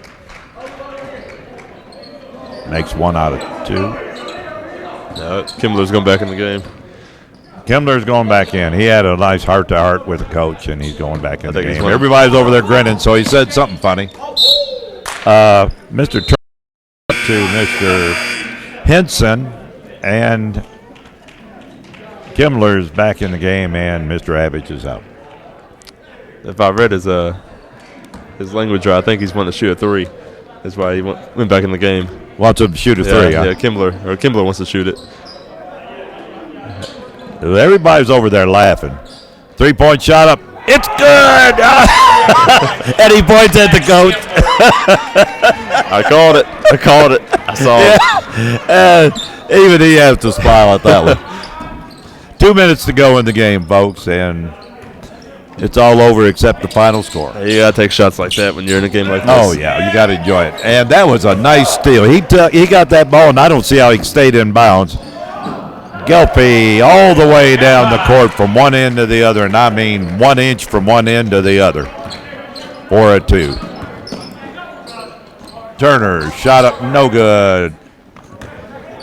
makes 1 out of 2. No, Kimbler's going back in the game. Kimbler's going back in. He had a nice heart-to-heart with the coach, and he's going back in the game. Everybody's over there grinning, so he said something funny. Mr. Turner to Mr. Henson, and Kimbler's back in the game, and Mr. Abbage is out. If I read his language right, I think he's wanting to shoot a 3. That's why he went back in the game. Wants to shoot a 3, huh? Yeah, Kimbler wants to shoot it. Everybody's over there laughing. 3-point shot up. It's good! And he points at the coach. I called it. I saw it. Even he has to smile at that one. 2 minutes to go in the game, folks, and it's all over except the final score. You got to take shots like that when you're in a game like this. Oh, yeah, you got to enjoy it. And that was a nice steal. He got that ball, and I don't see how he stayed in bounds. Gilpy all the way down the court from one end to the other, and I mean 1 inch from one end to the other for a 2. Turner shot up, no good.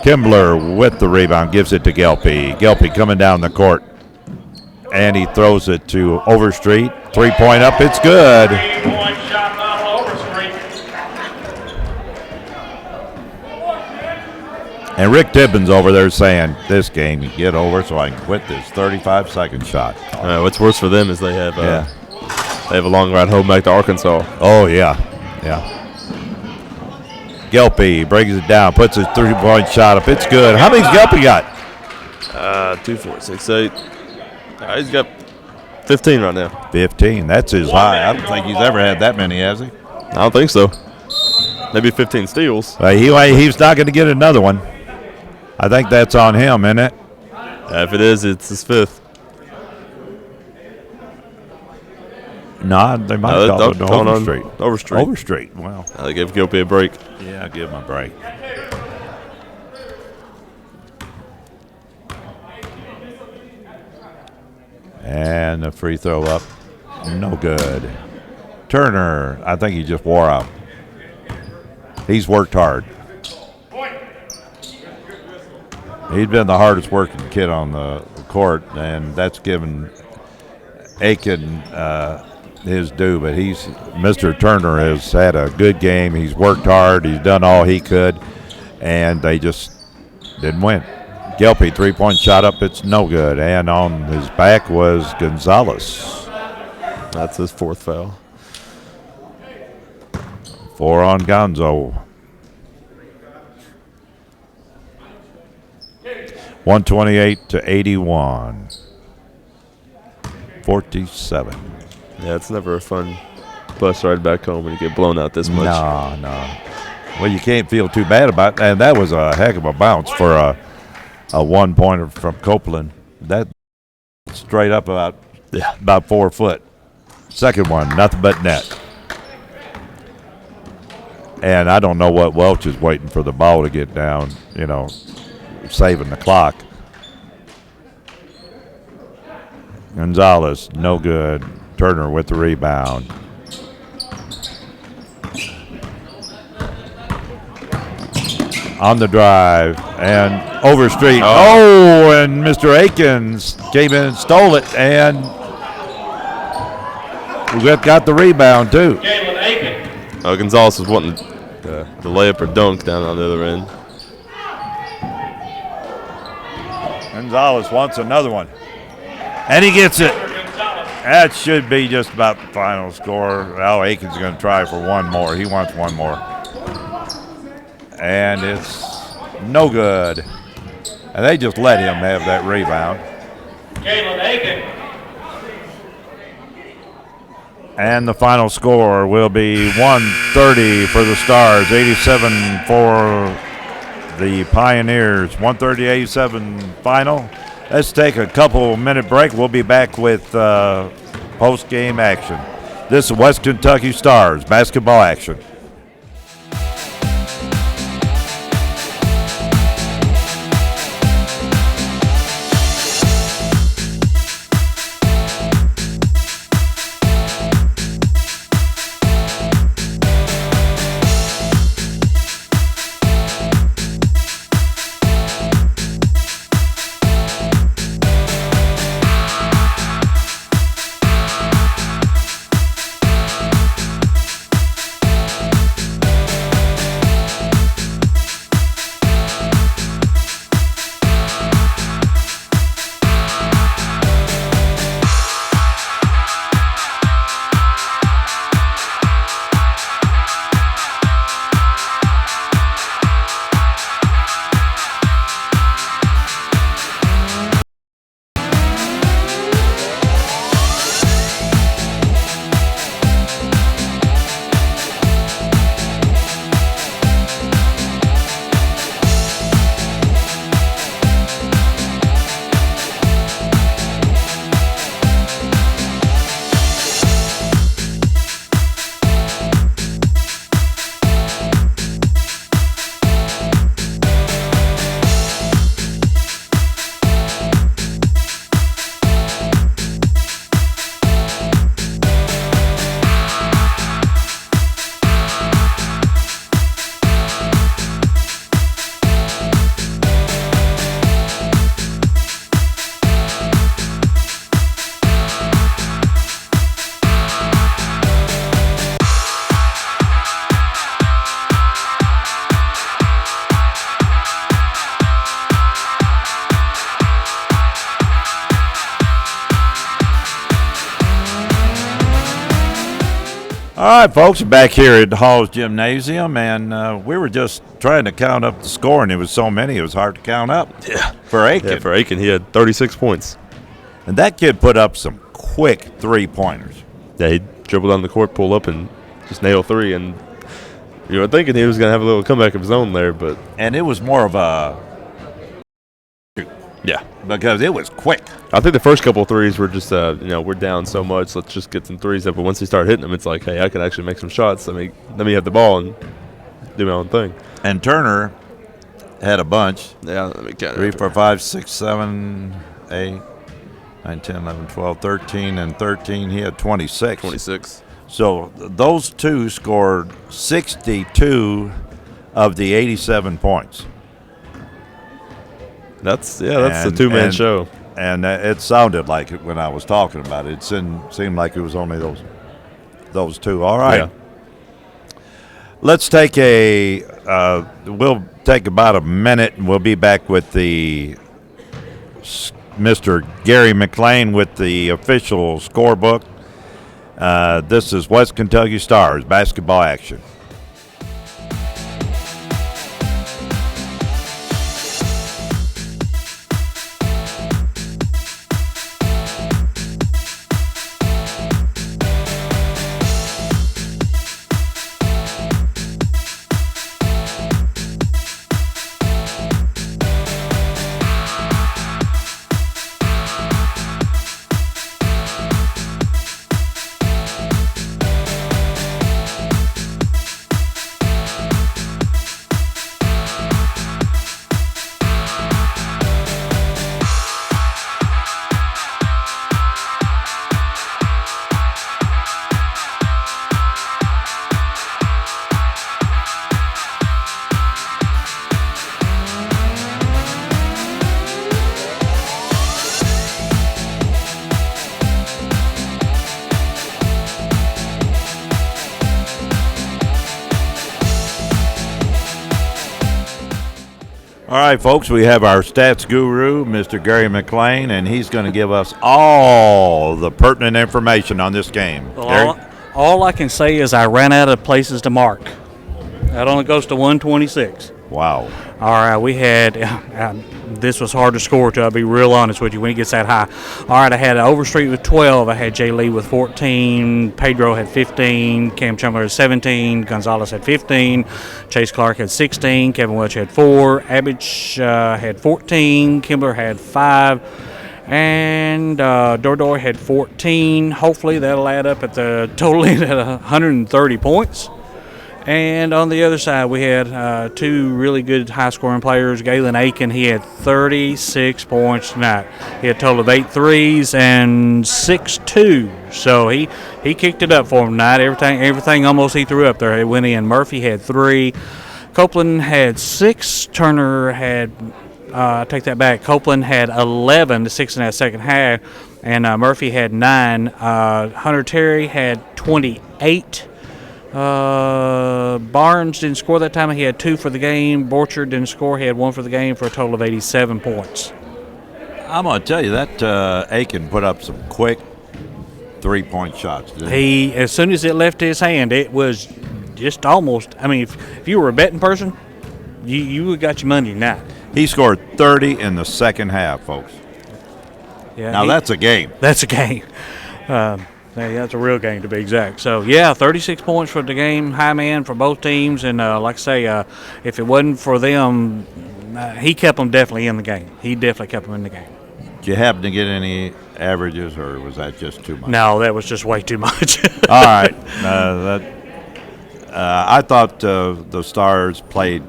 Kimbler with the rebound gives it to Gilpy. Gilpy coming down the court, and he throws it to Overstreet. 3-point up, it's good. 3-point shot on Overstreet. And Rick Tibbins over there saying, "This game, you get over so I can quit this 35-second shot." What's worse for them is they have a long ride home back to Arkansas. Oh, yeah. Gilpy brings it down, puts his 3-point shot up. It's good. How many's Gilpy got? 2, 4, 6, 8. He's got 15 right now. 15. That's his high. I don't think he's ever had that many, has he? I don't think so. Maybe 15 steals. He's not going to get another one. I think that's on him, isn't it? If it is, it's his 5th. No, they might call it Overstreet. Overstreet. Overstreet. Wow. They gave Gilpy a break. Yeah, I'll give him a break. And the free throw up. No good. Turner, I think he just wore out. He's worked hard. He's been the hardest working kid on the court, and that's given Aiken his due. But Mr. Turner has had a good game. He's worked hard. He's done all he could, and they just didn't win. Gelpy, 3-point shot up. It's no good. And on his back was Gonzalez. That's his 4th foul. 4 on Gonzo. 128-81. 47. Yeah, it's never a fun bus ride back home when you get blown out this much. No. Well, you can't feel too bad about it. And that was a heck of a bounce for a 1-pointer from Copeland. That straight up about 4 foot. Second one, nothing but net. And I don't know what Welch is waiting for the ball to get down, saving the clock. Gonzalez, no good. Turner with the rebound. On the drive and Overstreet. And Mr. Akins came in and stole it, and we got the rebound too. Gonzalez was wanting the layup or dunk down on the other end. Gonzalez wants another one, and he gets it. That should be just about the final score. Al Akins is going to try for one more. He wants one more. And it's no good. And they just let him have that rebound. And the final score will be 130 for the Stars, 87 for the Pioneers. 130-87 final. Let's take a couple-minute break. We'll be back with post-game action. This is West Kentucky Stars basketball action. All right, folks, back here at Hall's Gymnasium, and we were just trying to count up the score, and it was so many it was hard to count up. Yeah. For Aiken. Yeah, for Aiken, he had 36 points. And that kid put up some quick three-pointers. Yeah, he dribbled down the court, pull up, and just nail three. And you were thinking he was going to have a little comeback of his own there, but And it was more of a yeah. because it was quick. I think the first couple of threes were just, we're down so much, let's just get some threes up. But once he started hitting them, it's like, hey, I can actually make some shots. Let me have the ball and do my own thing. And Turner had a bunch. Yeah, let me count 3, 4, 5, 6, 7, 8, 9, 10, 11, 12, 13, and 13. He had 26. 26. So those two scored 62 of the 87 points. That's a two-man show. And it sounded like it when I was talking about it. It seemed like it was only those two. All right. Yeah. Let's take we'll take about a minute, and we'll be back with the Mr. Gary McLean with the official scorebook. This is West Kentucky Stars basketball action. All right, folks, we have our stats guru, Mr. Gary McLean, and he's going to give us all the pertinent information on this game. Well, all I can say is I ran out of places to mark. That only goes to 126. Wow. All right, we had this was hard to score to. I'll be real honest with you when it gets that high. All right, I had Overstreet with 12. I had Jay Lee with 14. Pedro had 15. Cam Chumler had 17. Gonzalez had 15. Chase Clark had 16. Kevin Welch had 4. Abbage had 14. Kimbler had 5. And Dordor had 14. Hopefully that'll add up at the total end at 130 points. And on the other side, we had two really good high-scoring players. Galen Aiken, he had 36 points tonight. He had a total of 8 threes and 6 twos. So he kicked it up for him tonight. Everything almost he threw up there. It went in. Murphy had 3. Copeland had 6. Turner had, take that back, Copeland had 11 to 6 in that second half. And Murphy had 9. Hunter Terry had 28. Barnes didn't score that time. He had 2 for the game. Borchard didn't score. He had 1 for the game for a total of 87 points. I'm going to tell you that Aiken put up some quick three-point shots. He, as soon as it left his hand, it was just almost. I mean, if you were a betting person, you would got your money tonight. He scored 30 in the second half, folks. Yeah, now that's a game. That's a game. That's a real game to be exact. So, 36 points for the game, high man for both teams. And like I say, if it wasn't for them, he kept them definitely in the game. He definitely kept them in the game. Did you happen to get any averages, or was that just too much? No, that was just way too much. All right. I thought the Stars played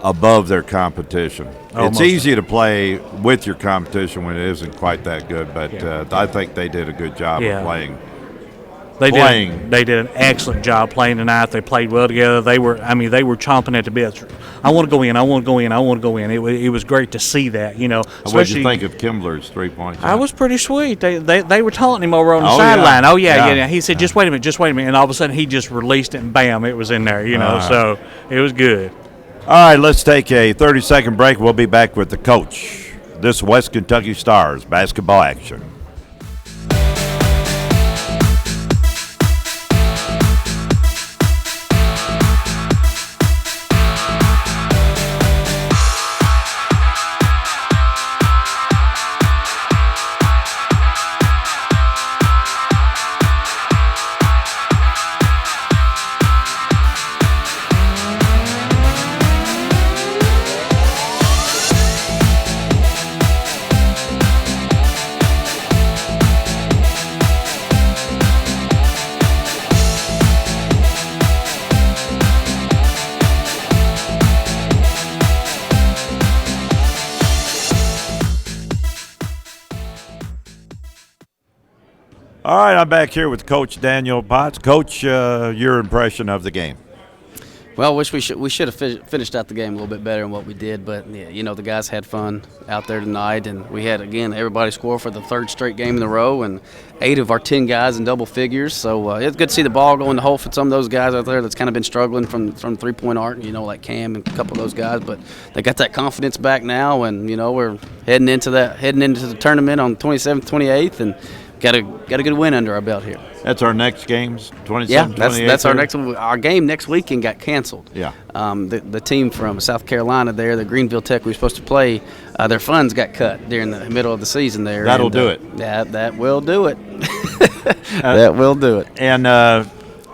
above their competition. It's easy to play with your competition when it isn't quite that good, but I think they did a good job of playing. They did an excellent job playing tonight. They played well together. They were chomping at the bits. I want to go in. I want to go in. I want to go in. It was great to see that. You know. What did you think of Kimbler's 3 points? I was pretty sweet. They were taunting him over on the sideline. Yeah. Oh yeah. He said, "Just wait a minute, and all of a sudden he just released it, and bam, it was in there. You know. So it was good. All right, let's take a 30-second break. We'll be back with the coach. This West Kentucky Stars basketball action. All right, I'm back here with Coach Daniel Potts. Coach, your impression of the game? Well, wish we should have finished out the game a little bit better than what we did, but yeah, you know, the guys had fun out there tonight, and we had, again, everybody score for the third straight game in a row, and 8 of our 10 guys in double figures. So it's good to see the ball go in the hole for some of those guys out there that's kind of been struggling from three-point arc, you know, like Cam and a couple of those guys, but they got that confidence back now, and you know, we're heading into the tournament on the 27th, 28th, and got a good win under our belt here. That's our next games, 27th, Yeah, 28th. that's our next one. Our game next weekend got canceled. Yeah. The team from South Carolina there, the Greenville Tech we were supposed to play, their funds got cut during the middle of the season there. That'll do it. Yeah, that will do it. That will do it. And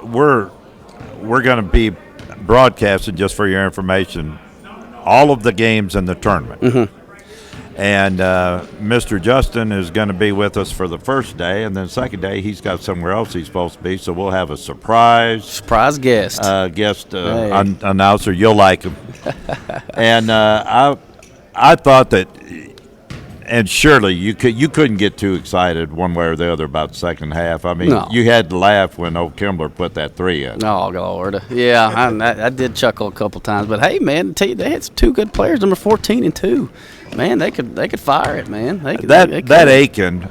we're going to be broadcasting, just for your information, all of the games in the tournament. Mm-hmm. And Mr. Justin is going to be with us for the first day, and then second day he's got somewhere else he's supposed to be. So we'll have a surprise guest announcer. You'll like him. And I thought that, and surely you couldn't get too excited one way or the other about the second half. I mean, No. You had to laugh when old Kimbler put that 3 in. Oh, Lord. Yeah, I did chuckle a couple times. But, hey, man, I tell you, they had some 2 good players, number 14 and 2. Man, they could fire it, man. They could. That Aiken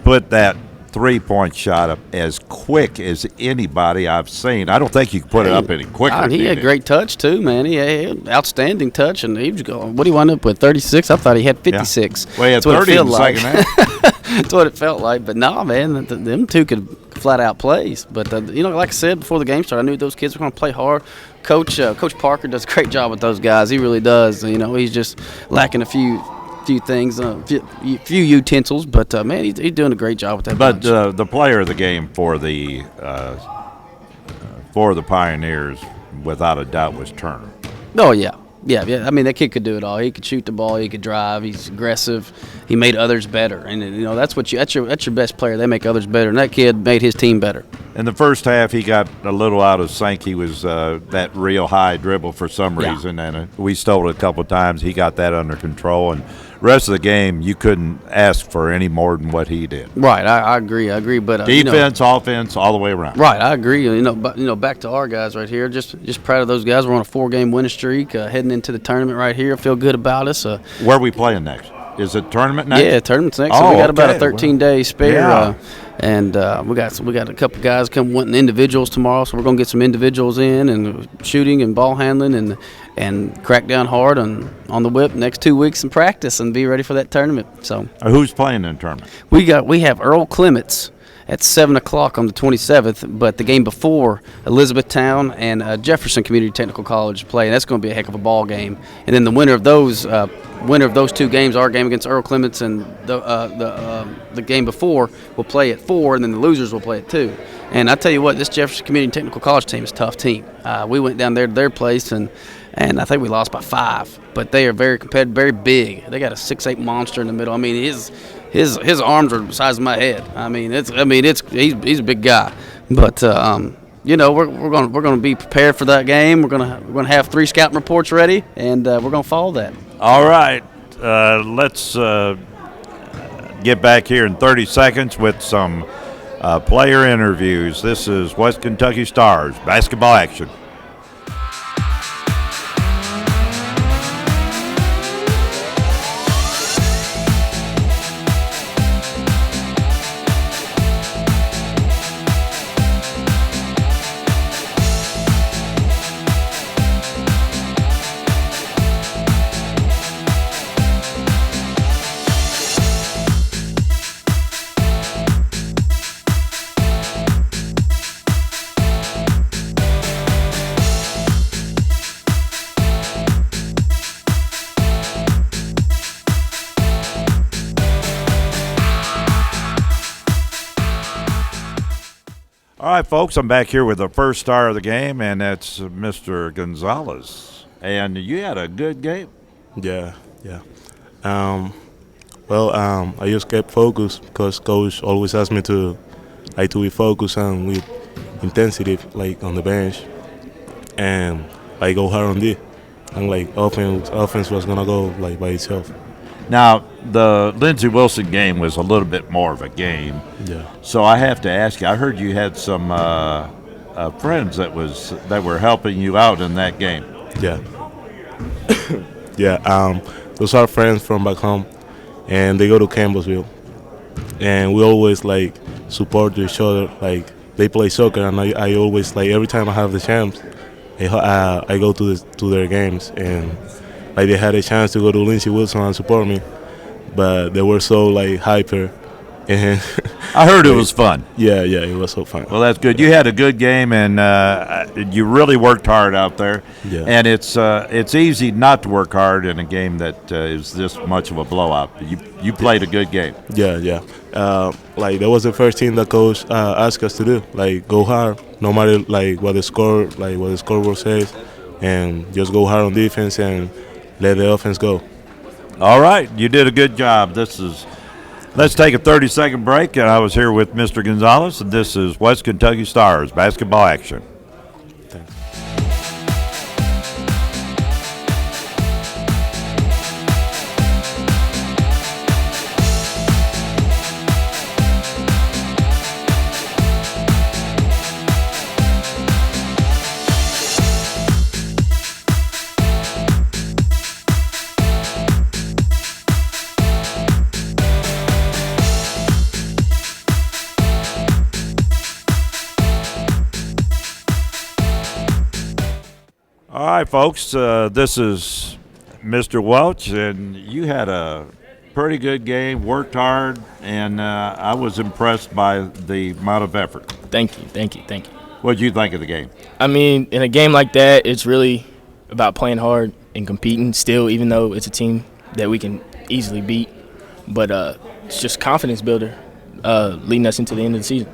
put that 3-point shot up as quick as anybody I've seen. I don't think you can put it up any quicker. God, he had great touch, too, man. He had outstanding touch, and he was going, what did he wind up with, 36? I thought he had 56. Well, he had That's what 30 it in felt the like. second half. That's what it felt like. But, no, man, them 2 could flat out plays. But, you know, like I said before the game started, I knew those kids were going to play hard. Coach Parker does a great job with those guys. He really does. You know, he's just lacking a few things, few utensils, but man, he's doing a great job with that. But the player of the game for the Pioneers, without a doubt, was Turner. Oh yeah. I mean, that kid could do it all. He could shoot the ball. He could drive. He's aggressive. He made others better, and you know that's your best player. They make others better, and that kid made his team better. In the first half, he got a little out of sync. He was that real high dribble for some reason, and we stole it a couple of times. He got that under control, and rest of the game, you couldn't ask for any more than what he did. Right, I agree. But defense, offense, all the way around. Right, I agree. But back to our guys right here. Just proud of those guys. We're on a 4-game winning streak, heading into the tournament right here. I feel good about us. Where are we playing next? Is it tournament next? Yeah, tournament's next. So we got about a 13-day spare. Yeah. And we got a couple guys come wanting individuals tomorrow, so we're gonna get some individuals in and shooting and ball handling and crack down hard on the whip next 2 weeks in practice and be ready for that tournament. So who's playing in the tournament? We have Earl Clements at 7 o'clock on the 27th, but the game before, Elizabethtown and Jefferson Community Technical College play, and that's going to be a heck of a ball game. And then the winner of those 2 games, our game against Earl Clements and the game before, will play at 4, and then the losers will play at 2. And I tell you what, this Jefferson Community Technical College team is a tough team. We went down there to their place, and I think we lost by 5. But they are very competitive, very big. They got a 6'8" monster in the middle. I mean, his arms are the size of my head. He's a big guy. But we're going to be prepared for that game. We're going to have 3 scouting reports ready, and we're going to follow that. All right, let's get back here in 30 seconds with some player interviews. This is West Kentucky Stars basketball action. All right, folks, I'm back here with the first star of the game, and that's Mr. Gonzalez. And you had a good game. Yeah. I just kept focused because coach always asked me to be focused and with intensity, like on the bench, and go hard on D. And offense was gonna go by itself. Now, the Lindsey Wilson game was a little bit more of a game. Yeah. So I have to ask you, I heard you had some friends that were helping you out in that game. Yeah. Yeah. Those are friends from back home, and they go to Campbellsville, and we always like support each other. Like they play soccer, and I always like every time I have the chance, I go to their games, and like they had a chance to go to Lindsey Wilson and support me, but they were so like hyper, and I heard it was fun. yeah, it was so fun. Well, that's good. You had a good game, and you really worked hard out there. Yeah. And it's easy not to work hard in a game that is this much of a blowout. You played a good game. Yeah. Like that was the first thing the coach asked us to do. Like go hard, no matter like what the scoreboard says, and just go hard on defense and let the offense go. All right, you did a good job. Let's take a 30-second break. And I was here with Mr. Gonzalez, and this is West Kentucky Stars basketball action. Thanks. All right, folks, this is Mr. Welch, and you had a pretty good game, worked hard, and I was impressed by the amount of effort. Thank you. What did you think of the game? I mean, in a game like that, it's really about playing hard and competing still, even though it's a team that we can easily beat. But it's just confidence builder leading us into the end of the season.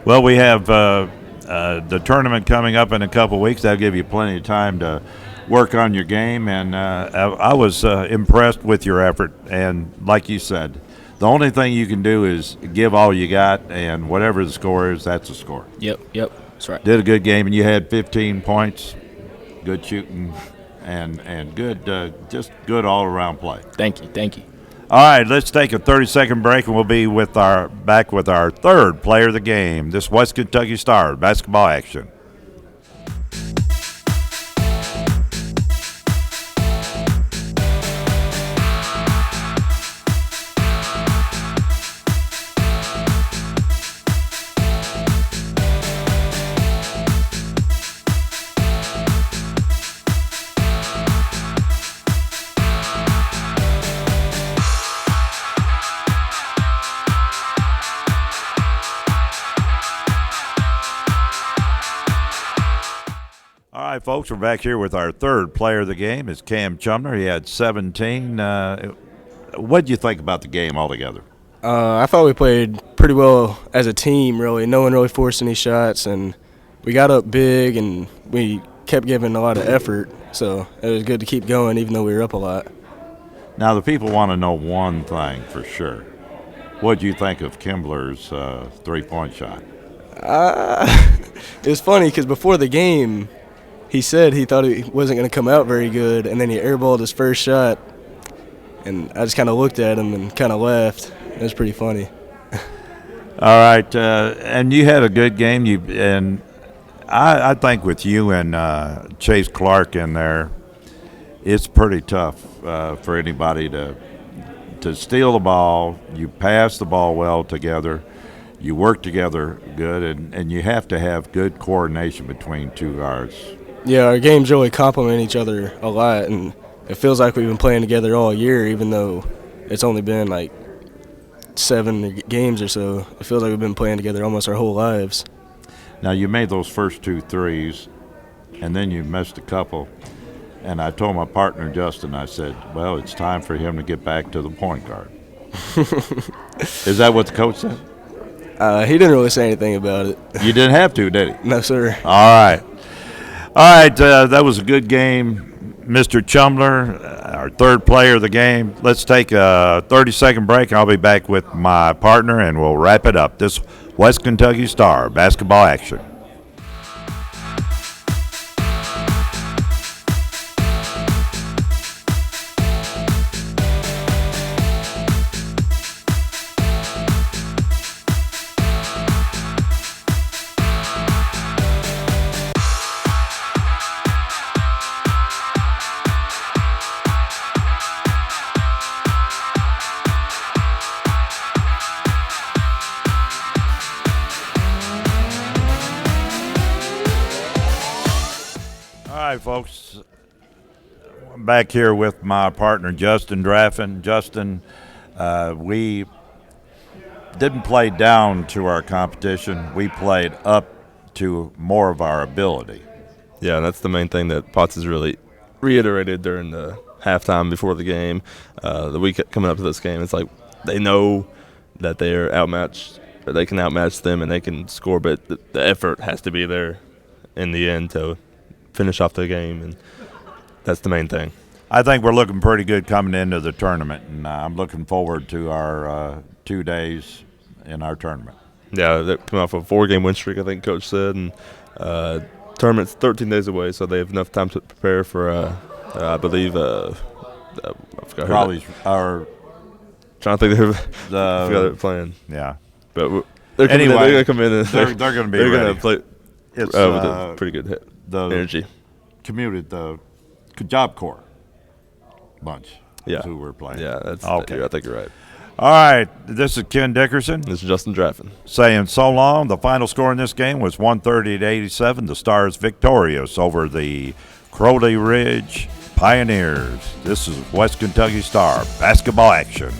Well, we have the tournament coming up in a couple weeks. That'll give you plenty of time to work on your game, and I was impressed with your effort. And like you said, the only thing you can do is give all you got, and whatever the score is, that's the score. Yep, that's right. Did a good game, and you had 15 points, good shooting, and good, just good all-around play. Thank you. All right, let's take a 30-second break, and we'll be back with our third player of the game. This West Kentucky Stars basketball action. All right, folks, we're back here with our third player of the game. It's Cam Chumner. He had 17. What did you think about the game altogether? I thought we played pretty well as a team, really. No one really forced any shots, and we got up big, and we kept giving a lot of effort. So it was good to keep going, even though we were up a lot. Now, the people want to know one thing for sure. What did you think of Kimbler's three-point shot? It was funny because before the game, he said he thought he wasn't going to come out very good, and then he airballed his first shot, and I just kind of looked at him and kind of laughed. It was pretty funny. All right, and you had a good game. I think with you and Chase Clark in there, it's pretty tough for anybody to steal the ball. You pass the ball well together. You work together good, and you have to have good coordination between two guards. Yeah, our games really complement each other a lot, and it feels like we've been playing together all year, even though it's only been like 7 games or so. It feels like we've been playing together almost our whole lives. Now, you made those first 2 threes, and then you missed a couple. And I told my partner, Justin, I said, well, it's time for him to get back to the point guard. Is that what the coach said? He didn't really say anything about it. You didn't have to, did he? No, sir. All right. That was a good game. Mr. Chumler, our third player of the game. Let's take a 30-second break. I'll be back with my partner, and we'll wrap it up. This West Kentucky Star basketball action. right, folks. I'm back here with my partner, Justin Draffin. Justin, we didn't play down to our competition. We played up to more of our ability. Yeah, and that's the main thing that Potts has really reiterated during the halftime before the game. The week coming up to this game, it's like they know that they're outmatched, or they can outmatch them and they can score, but the effort has to be there in the end to finish off the game, and that's the main thing. I think we're looking pretty good coming into the tournament, and I'm looking forward to our 2 days in our tournament. Yeah, they're coming off a 4-game win streak, I think Coach said, and tournament's 13 days away, so they have enough time to prepare for, I believe, I forgot Crowley's our trying to think of I forgot they're playing. Yeah, but they're coming anyway, they're going to come in and they're going to be they're ready. going to play It's with a pretty good hit, energy. The Job Corps bunch. Yeah, is who we're playing. Yeah, that's okay. I think you're right. All right, this is Ken Dickerson. This is Justin Draffin saying so long. The final score in this game was 130-87. The Stars victorious over the Crowley Ridge Pioneers. This is West Kentucky Star basketball action.